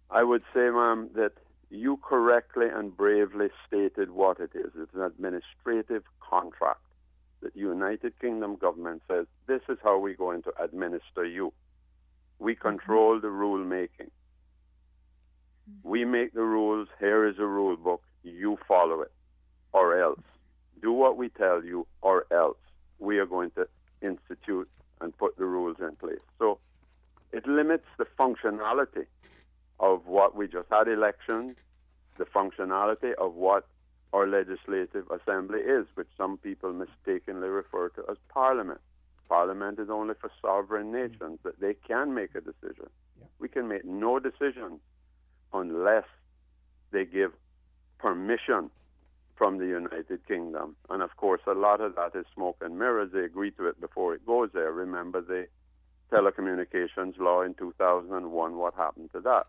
I would say, ma'am, that you correctly and bravely stated what it is. It's an administrative contract that the United Kingdom government says, this is how we're going to administer you. We control the rule making. We make the rules. Here is a rule book. You follow it, or else. Do what we tell you, or else. We are going to institute and put the rules in place. So it limits the functionality of what we just had elections, the functionality of what our legislative assembly is, which some people mistakenly refer to as parliament. Parliament is only for sovereign nations, that they can make a decision. Yeah. We can make no decision unless they give permission from the United Kingdom. And of course, a lot of that is smoke and mirrors. They agree to it before it goes there. Remember the telecommunications law in 2001, what happened to that?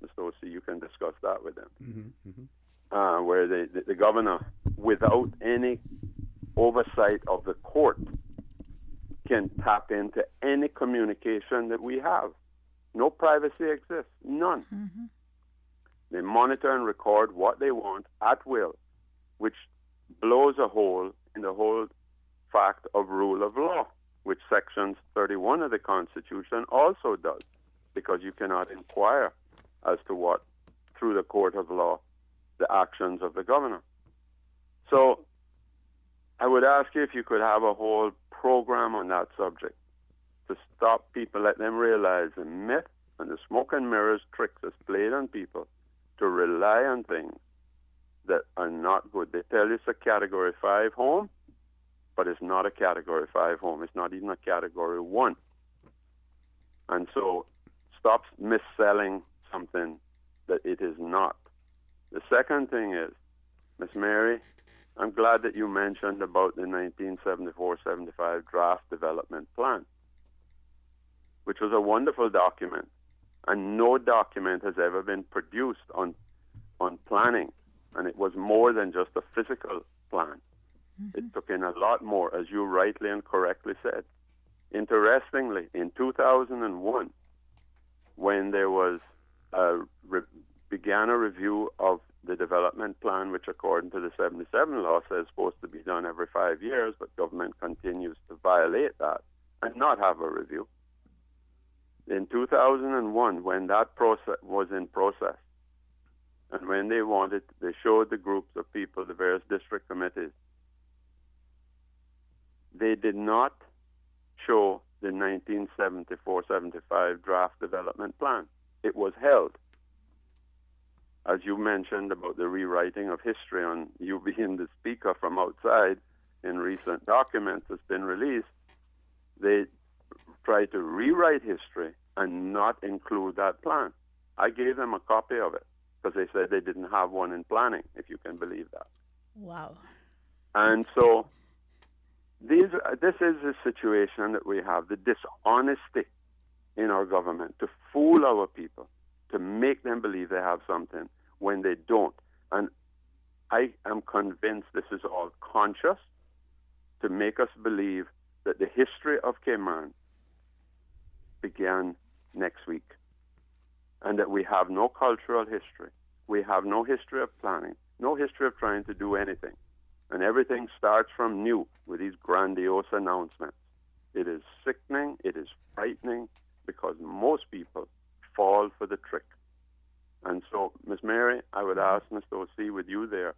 Mr. O.C., you can discuss that with them. Where the governor, without any oversight of the court, can tap into any communication that we have. No privacy exists, none. They monitor and record what they want at will, which blows a hole in the whole fact of rule of law, which Section 31 of the Constitution also does, because you cannot inquire as to what, through the court of law, the actions of the governor. So I would ask you if you could have a whole program on that subject to stop people, let them realize the myth and the smoke and mirrors tricks that's played on people to rely on things that are not good. They tell you it's a Category 5 home, but it's not a Category 5 home. It's not even a Category 1. And so stop mis-selling something that it is not. The second thing is, Miss Mary, I'm glad that you mentioned about the 1974-75 draft development plan, which was a wonderful document. And no document has ever been produced on planning. And it was more than just a physical plan. It took in a lot more, as you rightly and correctly said. Interestingly, in 2001, when there was began a review of the development plan, which according to the 77 law says supposed to be done every 5 years, but government continues to violate that and not have a review. In 2001, when that process was in process, and when they showed the groups of people, the various district committees, they did not show the 1974-75 draft development plan. It was held. As you mentioned about the rewriting of history on you being the speaker from outside in recent documents that's been released, they tried to rewrite history and not include that plan. I gave them a copy of it because they said they didn't have one in planning, if you can believe that. Wow. And so this is a situation that we have, the dishonesty in our government to fool our people, to make them believe they have something when they don't. And I am convinced this is all conscious to make us believe that the history of Cayman began next week and that we have no cultural history. We have no history of planning, no history of trying to do anything. And everything starts from new with these grandiose announcements. It is sickening, it is frightening, because most people fall for the trick. And so, Ms. Mary, I would ask Mr. O.C. with you there,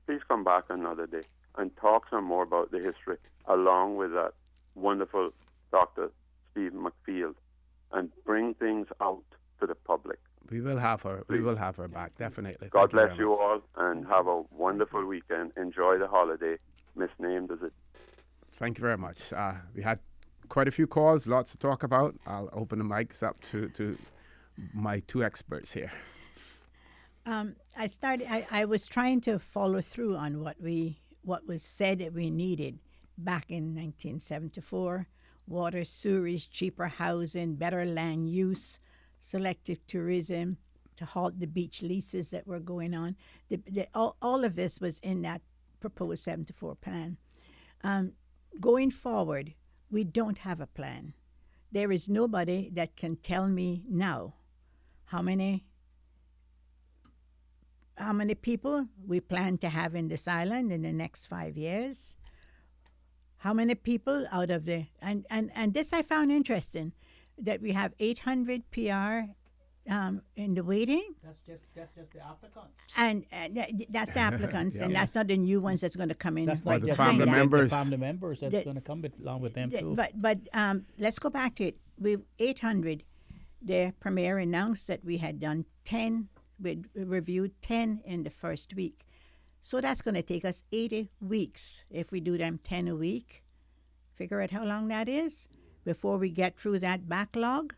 please come back another day and talk some more about the history along with that wonderful Dr. Steve McField and bring things out to the public. We will have her. We will have her back, definitely. God bless you all and have a wonderful weekend. Enjoy the holiday. Misnamed as it. Thank you very much. We had quite a few calls, lots to talk about. I'll open the mics up to my two experts here. I was trying to follow through on what was said that we needed back in 1974: water, sewerage, cheaper housing, better land use, selective tourism, to halt the beach leases that were going on. All of this was in that proposed 74 plan. Going forward, we don't have a plan. There is nobody that can tell me now how many people we plan to have in this island in the next 5 years. How many people out of the and this I found interesting, that we have 800 PR in the waiting. That's just the applicants. And that's the applicants, and that's not the new ones that's going to come in. That's right not the behind family that. members. The family members that's going to come along with them too. But let's go back to it. We've 800. The premier announced that we had done 10. We reviewed 10 in the first week. So that's going to take us 80 weeks if we do them 10 a week. Figure out how long that is before we get through that backlog.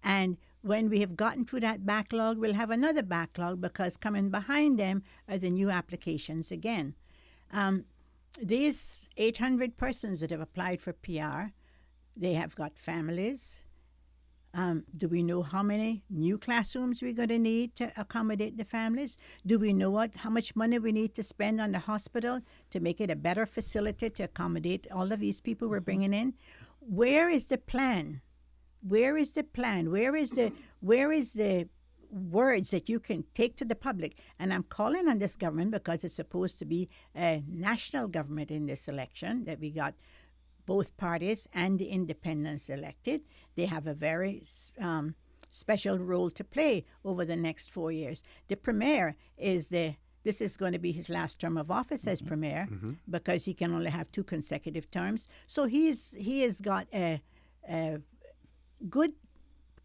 And when we have gotten through that backlog, we'll have another backlog, because coming behind them are the new applications again. These 800 persons that have applied for PR, they have got families. Do we know how many new classrooms we're going to need to accommodate the families? Do we know how much money we need to spend on the hospital to make it a better facility to accommodate all of these people we're bringing in? Where is the plan? Where is the plan? Where is the words that you can take to the public? And I'm calling on this government, because it's supposed to be a national government in this election, that we got both parties and the independents elected. They have a very special role to play over the next 4 years. The premier this is going to be his last term of office as premier, because he can only have 2 consecutive terms. So he has got a good,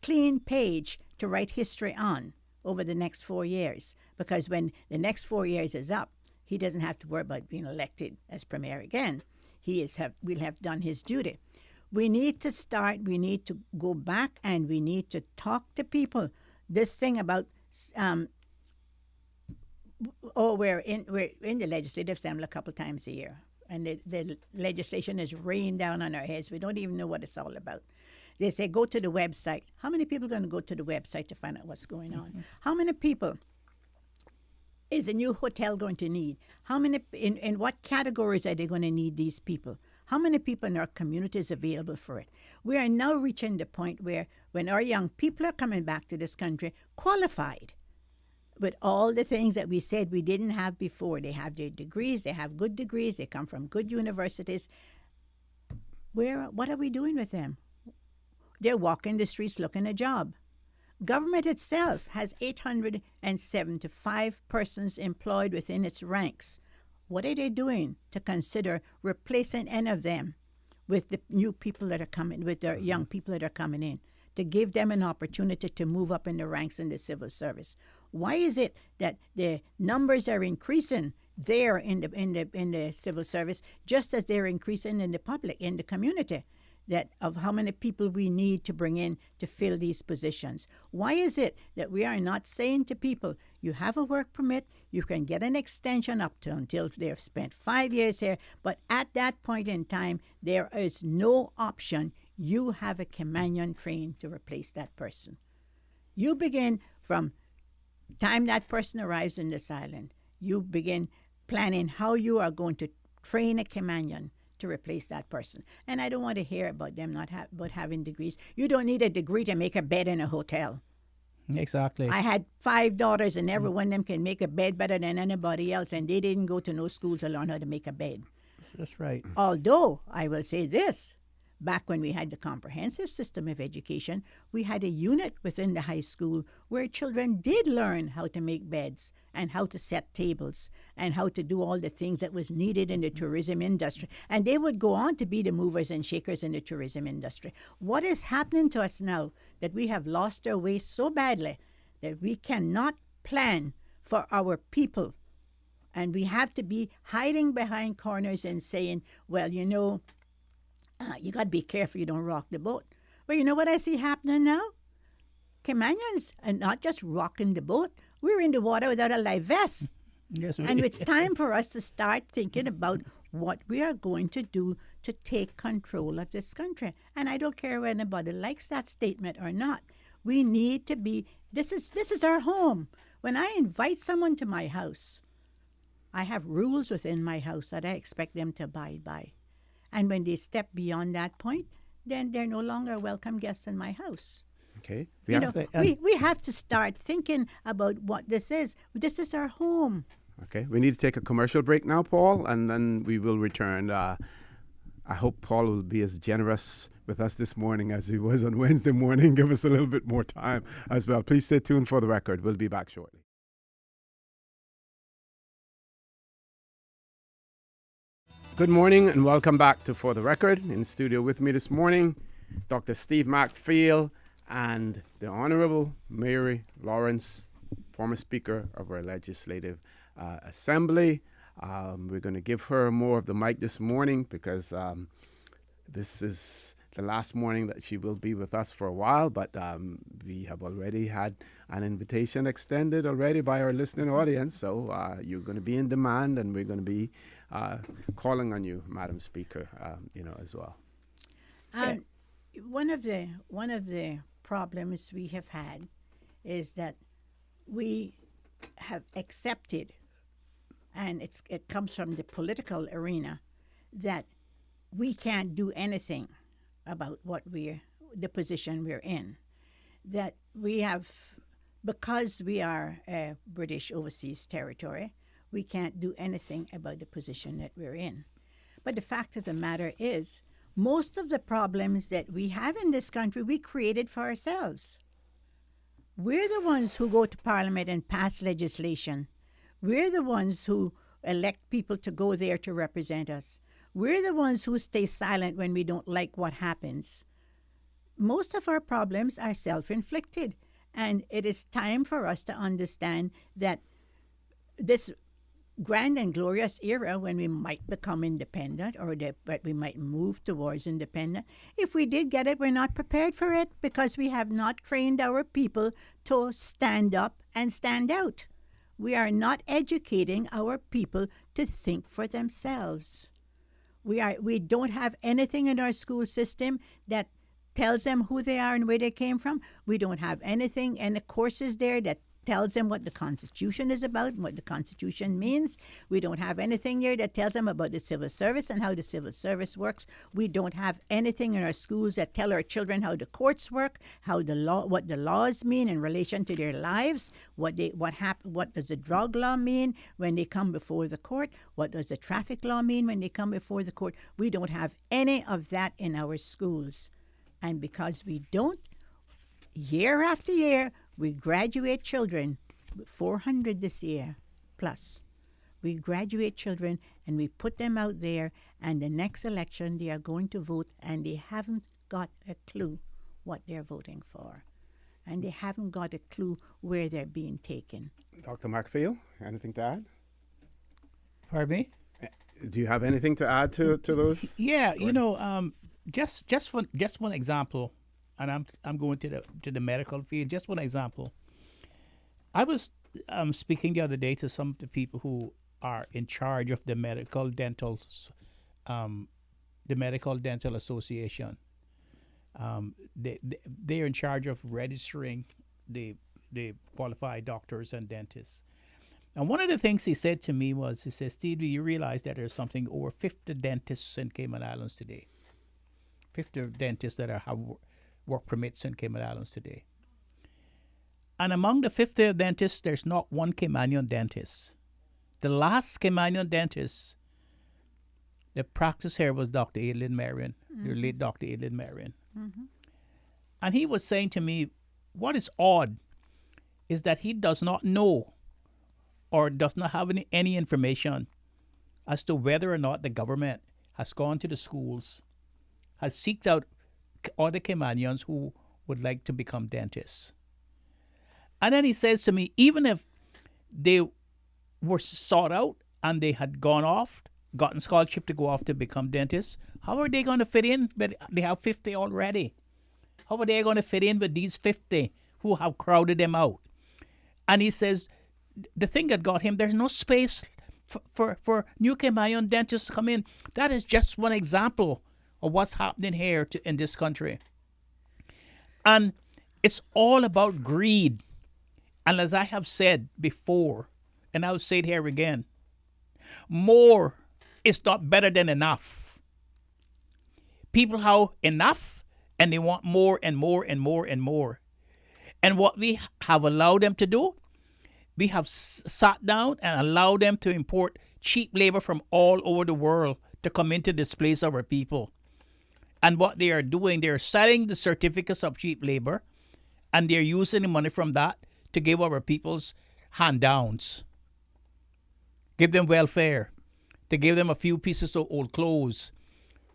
clean page to write history on over the next 4 years, because when the next 4 years is up, he doesn't have to worry about being elected as premier again. Will have done his duty. We need to start. We need to go back, and we need to talk to people. This thing about we're in the legislative assembly a couple times a year, and the legislation is rained down on our heads. We don't even know what it's all about. They say go to the website. How many people are going to go to the website to find out what's going on? How many people is a new hotel going to need? How many, in what categories are they going to need these people? How many people in our community is available for it? We are now reaching the point where when our young people are coming back to this country, qualified, with all the things that we said we didn't have before. They have their degrees, they have good degrees, they come from good universities. What are we doing with them? They're walking the streets looking a job. Government itself has 875 persons employed within its ranks. What are they doing to consider replacing any of them with the new people that are coming, with the young people that are coming in, to give them an opportunity to move up in the ranks in the civil service? Why is it that the numbers are increasing there in the civil service just as they're increasing in the public, in the community? That of how many people we need to bring in to fill these positions. Why is it that we are not saying to people, you have a work permit, you can get an extension up to until they've spent 5 years here, but at that point in time, there is no option. You have a Cayman train to replace that person. You begin from time that person arrives in this island, you begin planning how you are going to train a Cayman to replace that person. And I don't want to hear about them but having degrees. You don't need a degree to make a bed in a hotel. Exactly. I had 5 daughters, and every one of them can make a bed better than anybody else, and they didn't go to no school to learn how to make a bed. That's right. Although, I will say this, back when we had the comprehensive system of education, we had a unit within the high school where children did learn how to make beds and how to set tables and how to do all the things that was needed in the tourism industry. And they would go on to be the movers and shakers in the tourism industry. What is happening to us now that we have lost our way so badly that we cannot plan for our people? And we have to be hiding behind corners and saying, well, you know, you got to be careful you don't rock the boat. Well, you know what I see happening now? Caymanians are not just rocking the boat. We're in the water without a life vest. Yes, and it's time for us to start thinking about what we are going to do to take control of this country. And I don't care whether anybody likes that statement or not. We need to be, this is our home. When I invite someone to my house, I have rules within my house that I expect them to abide by. And when they step beyond that point, then they're no longer a welcome guest in my house. Okay. We have to start thinking about what this is. This is our home. Okay. We need to take a commercial break now, Paul, and then we will return. I hope Paul will be as generous with us this morning as he was on Wednesday morning. Give us a little bit more time as well. Please stay tuned for the record. We'll be back shortly. Good morning and welcome back to For the Record. In studio with me this morning, Dr. Steve MacPhail and the Honorable Mary Lawrence, former Speaker of our Legislative Assembly. We're going to give her more of the mic this morning because this is the last morning that she will be with us for a while, but we have already had an invitation extended already by our listening audience, so you're going to be in demand, and we're going to be calling on you, Madam Speaker, as well. One of the problems we have had is that we have accepted, and it comes from the political arena, that we can't do anything about the position we're in. That we have, because we are a British overseas territory, we can't do anything about the position that we're in. But the fact of the matter is, most of the problems that we have in this country, we created for ourselves. We're the ones who go to Parliament and pass legislation. We're the ones who elect people to go there to represent us. We're the ones who stay silent when we don't like what happens. Most of our problems are self-inflicted, and it is time for us to understand that this grand and glorious era when we might become independent or that we might move towards independence, if we did get it, we're not prepared for it because we have not trained our people to stand up and stand out. We are not educating our people to think for themselves. We don't have anything in our school system that tells them who they are and where they came from. We don't have anything in the courses there that tells them what the Constitution is about and what the Constitution means. We don't have anything here that tells them about the civil service and how the civil service works. We don't have anything in our schools that tell our children how the courts work, how the law, what the laws mean in relation to their lives, what does the drug law mean when they come before the court, what does the traffic law mean when they come before the court. We don't have any of that in our schools. And because we don't, year after year, we graduate children, 400 this year plus. We graduate children and we put them out there, and the next election they are going to vote, and they haven't got a clue what they're voting for. And they haven't got a clue where they're being taken. Dr. McPhail, anything to add? Pardon me? Do you have anything to add to those? Yeah, just one example, and I'm going to the medical field. Just one example. I was speaking the other day to some of the people who are in charge of the medical dental association. They're in charge of registering the qualified doctors and dentists. And one of the things he said to me was, he said, "Steve, do you realize that there's something over 50 dentists in Cayman Islands today? 50 dentists that have work permits in Cayman Islands today. And among the 50 dentists, there's not one Caymanian dentist. The last Caymanian dentist that practiced here was Dr. Adlin Marion, the late Dr. Adlin Marion. Mm-hmm. And he was saying to me, what is odd is that he does not know or does not have any information as to whether or not the government has gone to the schools, has seeked out other Caymanians who would like to become dentists. And then he says to me, even if they were sought out and they had gotten scholarship to go off to become dentists, how are they going to fit in? But they have 50 already. How are they going to fit in with these 50 who have crowded them out? And he says, the thing that got him, there's no space for new Caymanian dentists to come in. That is just one example of what's happening here in this country. And it's all about greed. And as I have said before, and I'll say it here again, more is not better than enough. People have enough and they want more and more and more and more. And what we have allowed them to do, we have sat down and allowed them to import cheap labor from all over the world to come into displace our people. And what they are doing, they're selling the certificates of cheap labor, and they're using the money from that to give our people's hand-downs. Give them welfare, to give them a few pieces of old clothes,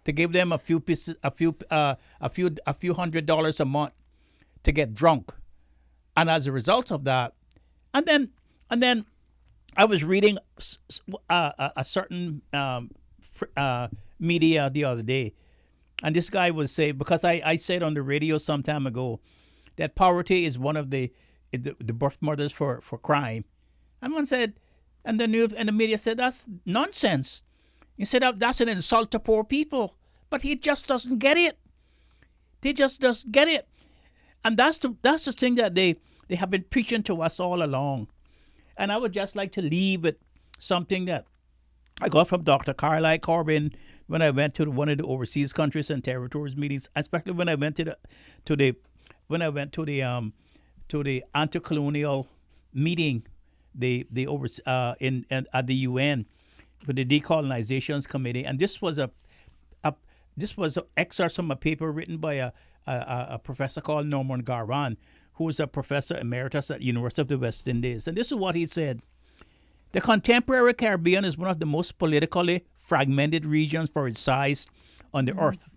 to give them a few $100s a month to get drunk. And as a result of that, and then I was reading a certain media the other day, and this guy was saying, because I said on the radio some time ago that poverty is one of the birth mothers for crime. And one said, and the media said, that's nonsense. He said, that's an insult to poor people. But he just doesn't get it. They just doesn't get it. And that's the thing that they have been preaching to us all along. And I would just like to leave with something that I got from Dr. Carlisle Corbin when I went to one of the overseas countries and territories meetings, especially when I went to the anti-colonial meeting, at the UN for the Decolonizations Committee, and this was an excerpt from a paper written by a professor called Norman Garvan, who is a professor emeritus at University of the West Indies. And this is what he said: the contemporary Caribbean is one of the most politically fragmented regions for its size on the earth,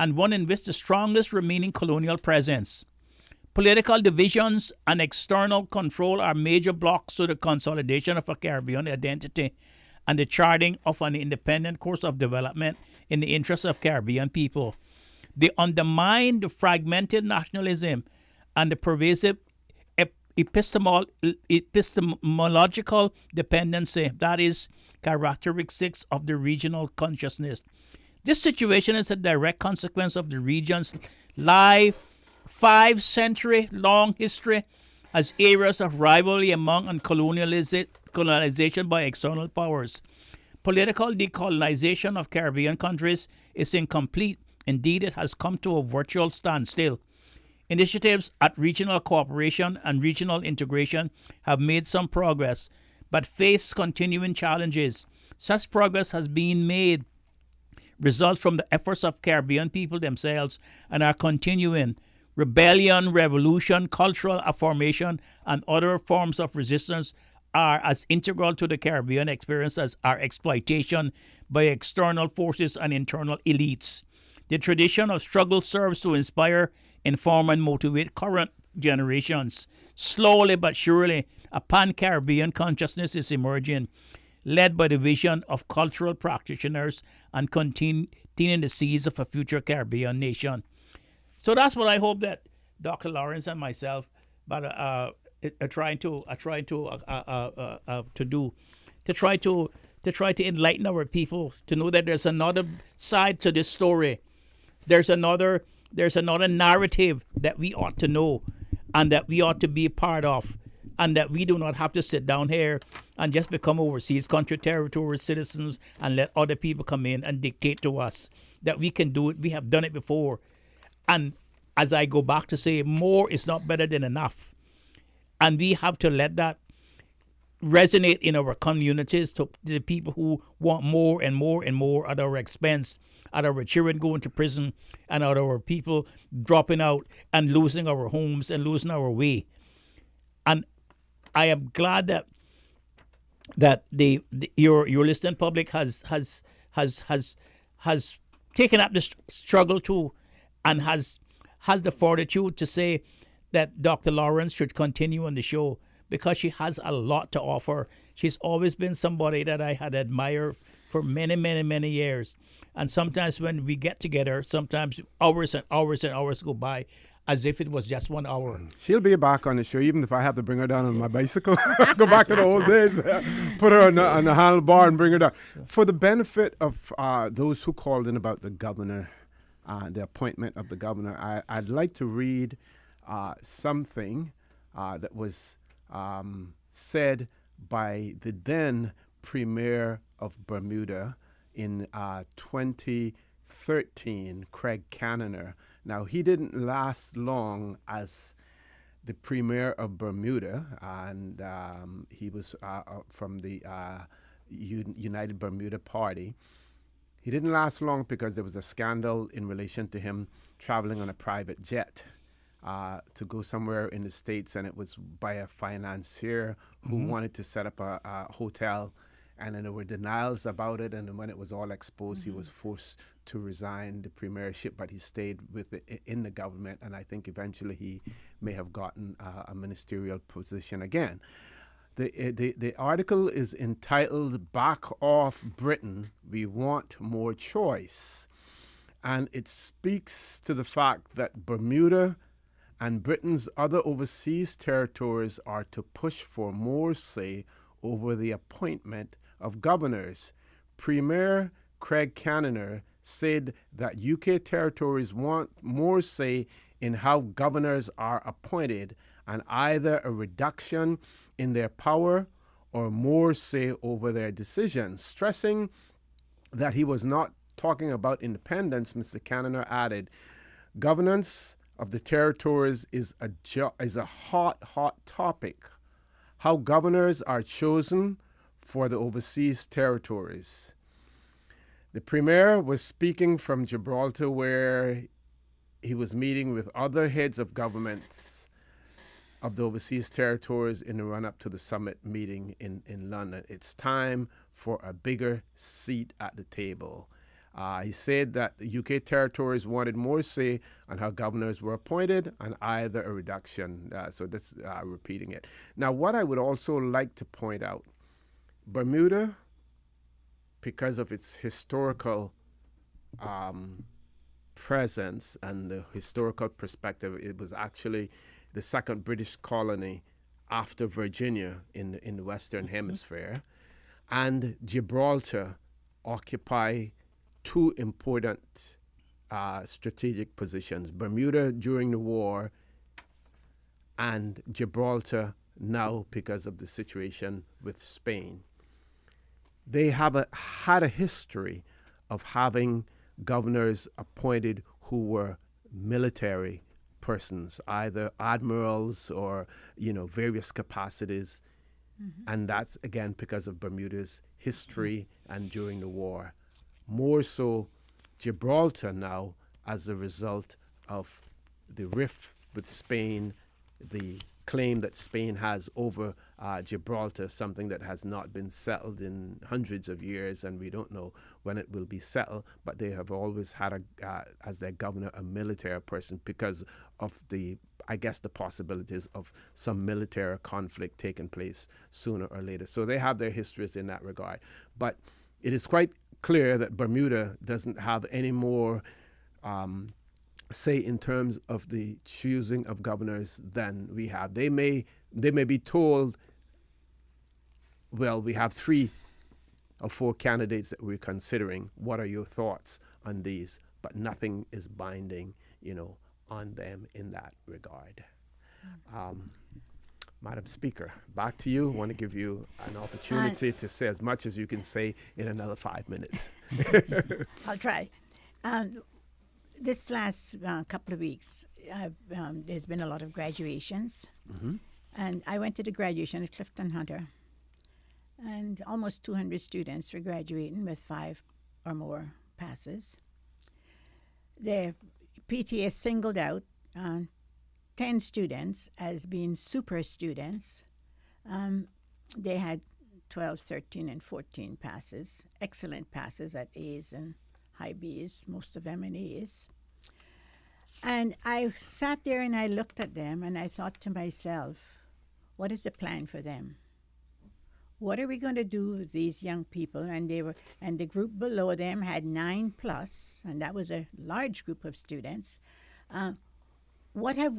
and one in which the strongest remaining colonial presence. Political divisions and external control are major blocks to the consolidation of a Caribbean identity and the charting of an independent course of development in the interests of Caribbean people. They undermine the fragmented nationalism and the pervasive epistemological dependency that is characteristics of the regional consciousness. This situation is a direct consequence of the region's 5-century long history as areas of rivalry among and colonization by external powers. Political decolonization of Caribbean countries is incomplete. Indeed, it has come to a virtual standstill. Initiatives at regional cooperation and regional integration have made some progress, but face continuing challenges. Such progress has been made results from the efforts of Caribbean people themselves and are continuing. Rebellion, revolution, cultural affirmation, and other forms of resistance are as integral to the Caribbean experience as are exploitation by external forces and internal elites. The tradition of struggle serves to inspire, inform, and motivate current generations. Slowly but surely, a pan-Caribbean consciousness is emerging, led by the vision of cultural practitioners and containing the seeds of a future Caribbean nation. So that's what I hope that Dr. Lawrence and myself are trying to do, to try to enlighten our people to know that there's another side to this story. There's another narrative that we ought to know and that we ought to be a part of, and that we do not have to sit down here and just become overseas country territory citizens and let other people come in and dictate to us. That we can do it. We have done it before. And as I go back to say, more is not better than enough. And we have to let that resonate in our communities to the people who want more and more and more at our expense, at our children going to prison, and at our people dropping out and losing our homes and losing our way. And I am glad that your listening public has taken up this struggle too, and has the fortitude to say that Dr. Lawrence should continue on the show because she has a lot to offer. She's always been somebody that I had admired for many, many, many years. And sometimes when we get together, sometimes hours and hours and hours go by as if it was just 1 hour. She'll be back on the show, even if I have to bring her down on my bicycle. Go back to the old days, put her on the handlebar and bring her down. For the benefit of those who called in about the governor, the appointment of the governor, I'd like to read something that was said by the then Premier of Bermuda in 2013, Craig Cannoner. Now, he didn't last long as the Premier of Bermuda, and he was from the United Bermuda Party. He didn't last long because there was a scandal in relation to him traveling on a private jet to go somewhere in the States, and it was by a financier who wanted to set up a hotel, and then there were denials about it, and then when it was all exposed, he was forced to resign the premiership, but he stayed with in the government, and I think eventually he may have gotten a ministerial position again. The article is entitled "Back Off Britain, We Want More Choice," and it speaks to the fact that Bermuda and Britain's other overseas territories are to push for more say over the appointment of governors. Premier Craig Cannoner said that UK territories want more say in how governors are appointed, and either a reduction in their power or more say over their decisions. Stressing that he was not talking about independence, Mr. Cannoner added, governance of the territories is a hot topic. How governors are chosen for the overseas territories. The Premier was speaking from Gibraltar, where he was meeting with other heads of governments of the overseas territories in the run-up to the summit meeting in London. It's time for a bigger seat at the table. He said that the UK territories wanted more say on how governors were appointed and either a reduction. So this repeating it. Now, what I would also like to point out, Bermuda, because of its historical presence and the historical perspective, it was actually the second British colony after Virginia in the Western Hemisphere, and Gibraltar occupy two important strategic positions. Bermuda during the war and Gibraltar now because of the situation with Spain. They have had a history of having governors appointed who were military persons, either admirals or, various capacities. And that's, again, because of Bermuda's history and during the war. More so, Gibraltar now, as a result of the rift with Spain, the claim that Spain has over Gibraltar, something that has not been settled in hundreds of years, and we don't know when it will be settled, but they have always had as their governor a military person because of the possibilities of some military conflict taking place sooner or later. So they have their histories in that regard. But it is quite clear that Bermuda doesn't have any more say in terms of the choosing of governors than we have. They may be told, well, we have 3 or 4 candidates that we're considering. What are your thoughts on these? But nothing is binding, on them in that regard. Madam Speaker, back to you. I want to give you an opportunity to say as much as you can say in another 5 minutes. I'll try. This last couple of weeks, there's been a lot of graduations. And I went to the graduation at Clifton Hunter. And almost 200 students were graduating with 5 or more passes. The PTA singled out 10 students as being super students. They had 12, 13, and 14 passes, excellent passes at A's and high B's, most of them in A's. And I sat there and I looked at them and I thought to myself, what is the plan for them? What are we going to do with these young people? And the group below them had 9+, and that was a large group of students. What are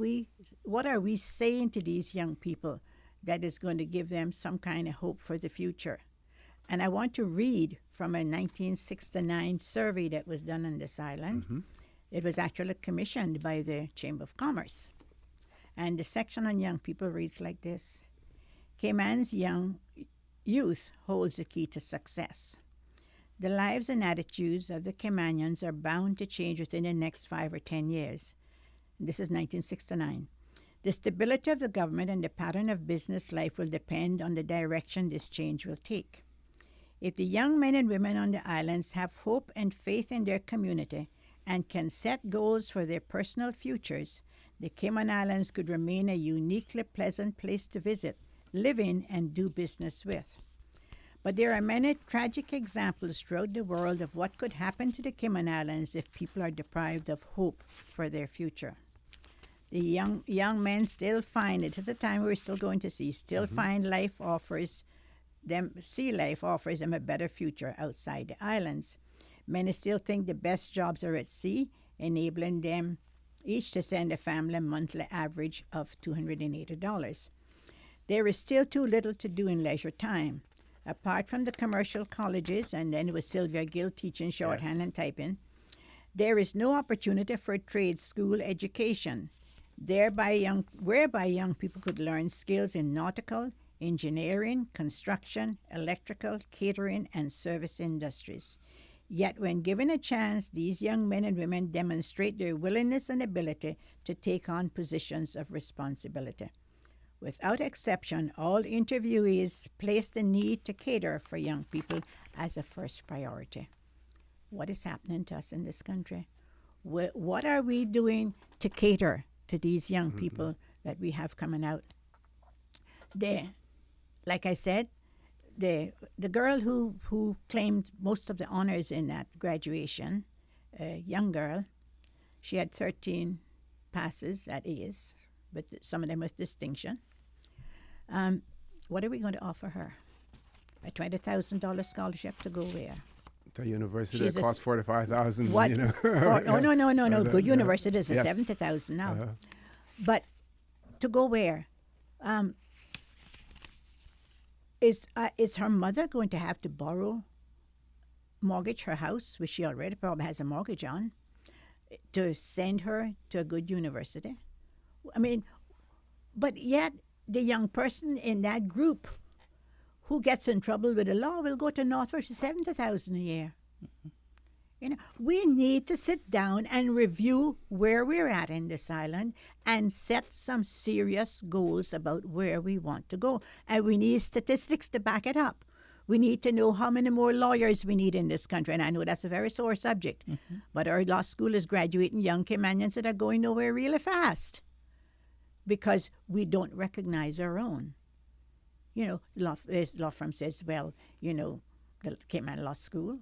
we saying to these young people that is going to give them some kind of hope for the future? And I want to read from a 1969 survey that was done on this island. It was actually commissioned by the Chamber of Commerce. And the section on young people reads like this. Cayman's young youth holds the key to success. The lives and attitudes of the Caymanians are bound to change within the next 5 or 10 years. This is 1969. The stability of the government and the pattern of business life will depend on the direction this change will take. If the young men and women on the islands have hope and faith in their community and can set goals for their personal futures, the Cayman Islands could remain a uniquely pleasant place to visit, live in, and do business with. But there are many tragic examples throughout the world of what could happen to the Cayman Islands if people are deprived of hope for their future. The young men still find, it is a time we're still going to see, find sea life offers them a better future outside the islands. Many still think the best jobs are at sea, enabling them each to send a family a monthly average of $280. There is still too little to do in leisure time. Apart from the commercial colleges, and then with Sylvia Gill teaching shorthand and typing, there is no opportunity for a trade school education, whereby young people could learn skills in nautical, engineering, construction, electrical, catering, and service industries. Yet when given a chance, these young men and women demonstrate their willingness and ability to take on positions of responsibility. Without exception, all interviewees place the need to cater for young people as a first priority. What is happening to us in this country? What are we doing to cater to these young people that we have coming out? Like I said, the girl who claimed most of the honors in that graduation, a young girl, she had 13 passes at A's, but some of them with distinction. What are we going to offer her? A $20,000 scholarship to go where? To a university that costs $45,000. What? No. Good universities are $70,000 now. But to go where? Is her mother going to have to mortgage her house, which she already probably has a mortgage on, to send her to a good university? I mean, But yet, the young person in that group who gets in trouble with the law will go to Northwest for 70,000 a year. You know, we need to sit down and review where we're at in this island and set some serious goals about where we want to go. And we need statistics to back it up. We need to know how many more lawyers we need in this country. And I know that's a very sore subject. But our law school is graduating young Caymanians that are going nowhere really fast because we don't recognize our own. You know, law firm says, well, you know, the Cayman Law School,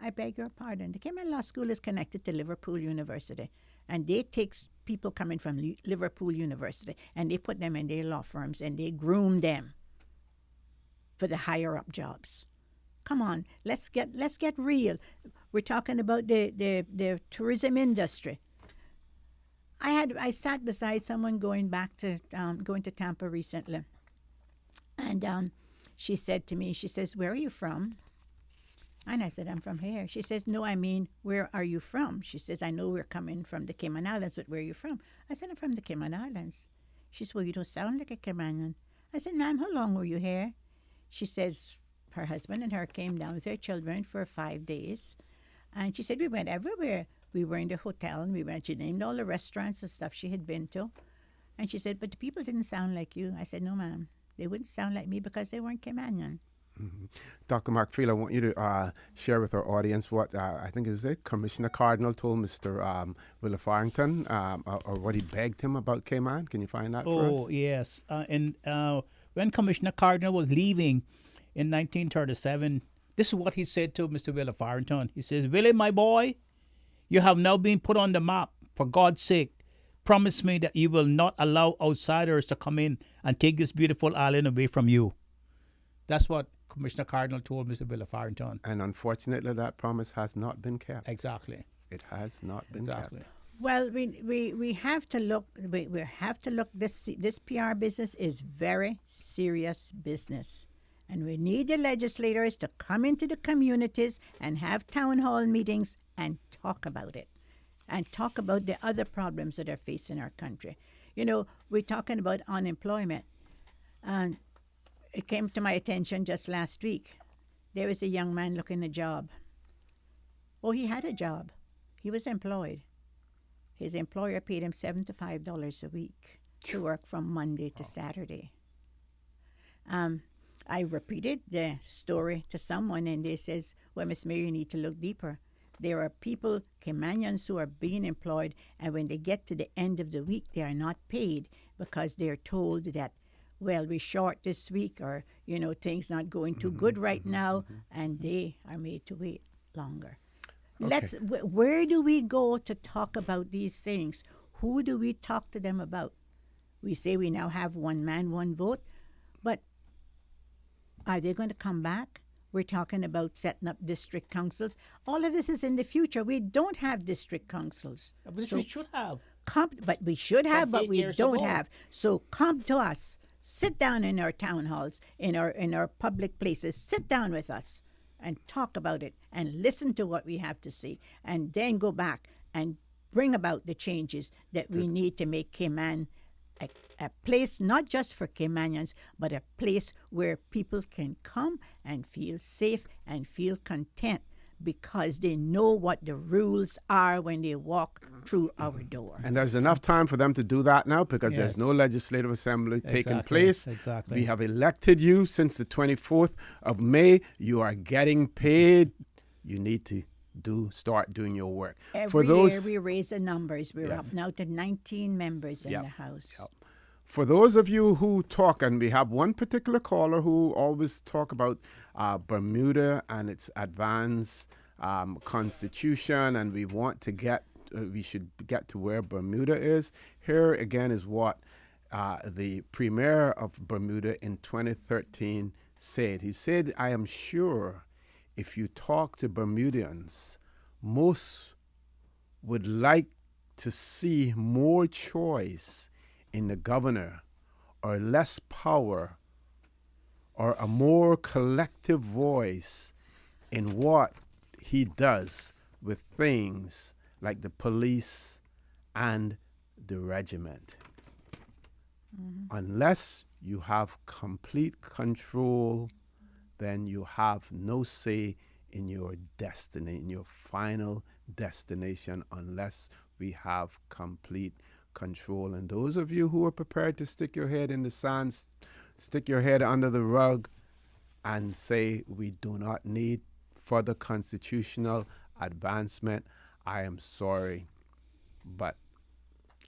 I beg your pardon. The Cayman Law School is connected to Liverpool University, and they take people coming from Liverpool University, and they put them in their law firms, and they groom them for the higher up jobs. Come on, let's get real. We're talking about the tourism industry. I sat beside someone going to Tampa recently, and she said to me, she says, "Where are you from?" And I said, "I'm from here." She says, "No, I mean, where are you from?" She says, "I know we're coming from the Cayman Islands, but where are you from?" I said, "I'm from the Cayman Islands." She said, "Well, you don't sound like a Caymanian." I said, "Ma'am, how long were you here?" She says her husband and her came down with their children for 5 days. And she said, "We went everywhere. We were in the hotel, and she named all the restaurants and stuff she had been to." And she said, "But the people didn't sound like you." I said, "No, ma'am. They wouldn't sound like me because they weren't Caymanian." Dr. Mark Field, I want you to share with our audience what I think it was Commissioner Cardinal told Mr. Willa Farrington, or what he begged him about Cayman. Can you find that for us? Oh, yes. When Commissioner Cardinal was leaving in 1937, this is what he said to Mr. Willa Farrington. He says, "Willie, my boy, you have now been put on the map. For God's sake, promise me that you will not allow outsiders to come in and take this beautiful island away from you." That's what Commissioner Cardinal told Mr. Willa Farrington. And unfortunately, that promise has not been kept. Exactly. It has not been kept. Well, we have to look. We have to look. This PR business is very serious business, and we need the legislators to come into the communities and have town hall meetings and talk about it, and talk about the other problems that are facing our country. You know, we're talking about unemployment, and it came to my attention just last week. There was a young man looking a job. Oh, he had a job. He was employed. His employer paid him $75 a week to work from Monday to Saturday. I repeated the story to someone, and they says, "Well, Miss Mary, you need to look deeper. There are people, Caymanians, who are being employed, and when they get to the end of the week, they are not paid because they're told that, well, we're short this week, or, you know, things not going too good right now, and they are made to wait longer." Okay. Where do we go to talk about these things? Who do we talk to them about? We say we now have one man, one vote, but are they going to come back? We're talking about setting up district councils. All of this is in the future. We don't have district councils. But we should have. But we should have, but we don't have. So come to us. Sit down in our town halls, in our public places. Sit down with us and talk about it and listen to what we have to say, and then go back and bring about the changes that we need to make Cayman a place not just for Caymanians, but a place where people can come and feel safe and feel content because they know what the rules are when they walk through our door. And there's enough time for them to do that now because there's no legislative assembly taking place. Exactly. We have elected you since the 24th of May. You are getting paid. You need to start doing your work. Every year we raise the numbers. We're up now to 19 members in the House. Yep. For those of you who talk, and we have one particular caller who always talk about Bermuda and its advanced constitution, and we want to we should get to where Bermuda is. Here again is what the Premier of Bermuda in 2013 said. He said, "I am sure if you talk to Bermudians, most would like to see more choice in the governor, or less power, or a more collective voice in what he does with things like the police and the regiment." Unless you have complete control, then you have no say in your destiny, in your final destination, unless we have complete control. And those of you who are prepared to stick your head in the sand, stick your head under the rug, and say we do not need further constitutional advancement, I am sorry, but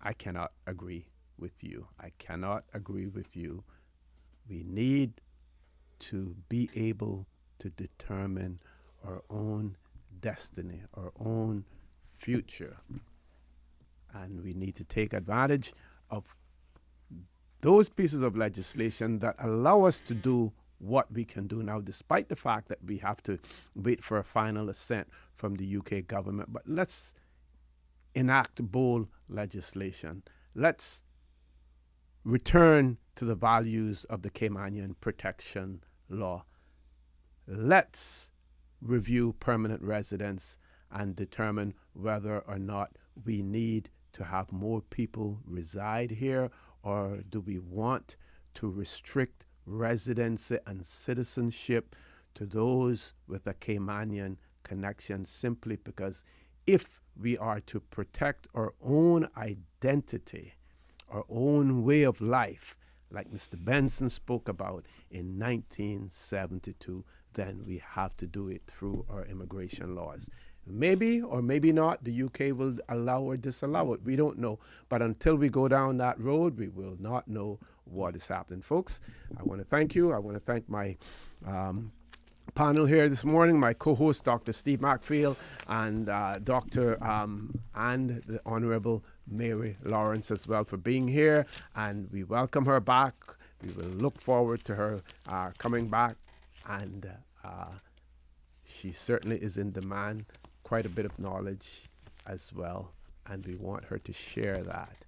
I cannot agree with you. I cannot agree with you. We need to be able to determine our own destiny, our own future. And we need to take advantage of those pieces of legislation that allow us to do what we can do now, despite the fact that we have to wait for a final assent from the UK government. But let's enact bold legislation. Let's return to the values of the Caymanian Protection Law. Let's review permanent residence and determine whether or not we need to have more people reside here, or do we want to restrict residency and citizenship to those with a Caymanian connection, simply because if we are to protect our own identity, our own way of life, like Mr. Benson spoke about in 1972, then we have to do it through our immigration laws. Maybe or maybe not, the UK will allow or disallow it. We don't know. But until we go down that road, we will not know what is happening. Folks, I want to thank you. I want to thank my panel here this morning, my co-host, Dr. Steve Macfield, and Dr. and the Honorable Mary Lawrence as well for being here. And we welcome her back. We will look forward to her coming back. And she certainly is in demand, quite a bit of knowledge as well. And we want her to share that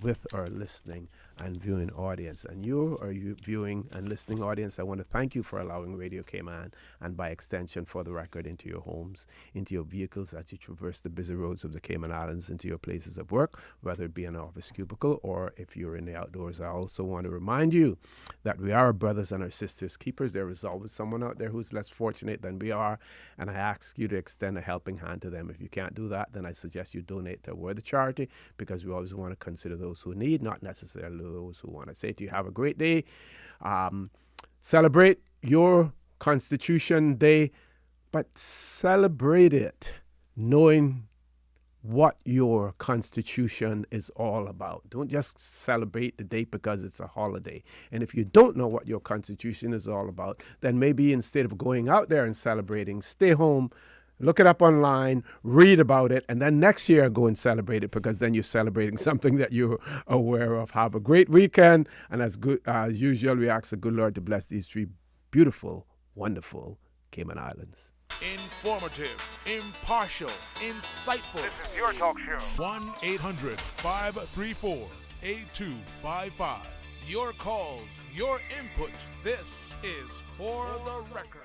with our listening and viewing audience. And you viewing and listening audience, I want to thank you for allowing Radio Cayman, and by extension For the Record, into your homes, into your vehicles as you traverse the busy roads of the Cayman Islands, into your places of work, whether it be an office cubicle or if you're in the outdoors. I also want to remind you that we are our brothers and our sisters keepers. There is always someone out there who's less fortunate than we are, and I ask you to extend a helping hand to them. If you can't do that, then I suggest you donate to a worthy charity, because we always want to consider those who need, not necessarily those who want. I say to you, have a great day. Celebrate your Constitution Day, but celebrate it knowing what your Constitution is all about. Don't just celebrate the day because it's a holiday. And if you don't know what your Constitution is all about, then maybe instead of going out there and celebrating, stay home, look it up online, read about it, and then next year go and celebrate it, because then you're celebrating something that you're aware of. Have a great weekend, and as usual, we ask the good Lord to bless these three beautiful, wonderful Cayman Islands. Informative, impartial, insightful. This is your talk show. 1-800-534-8255. Your calls, your input. This is For the Record.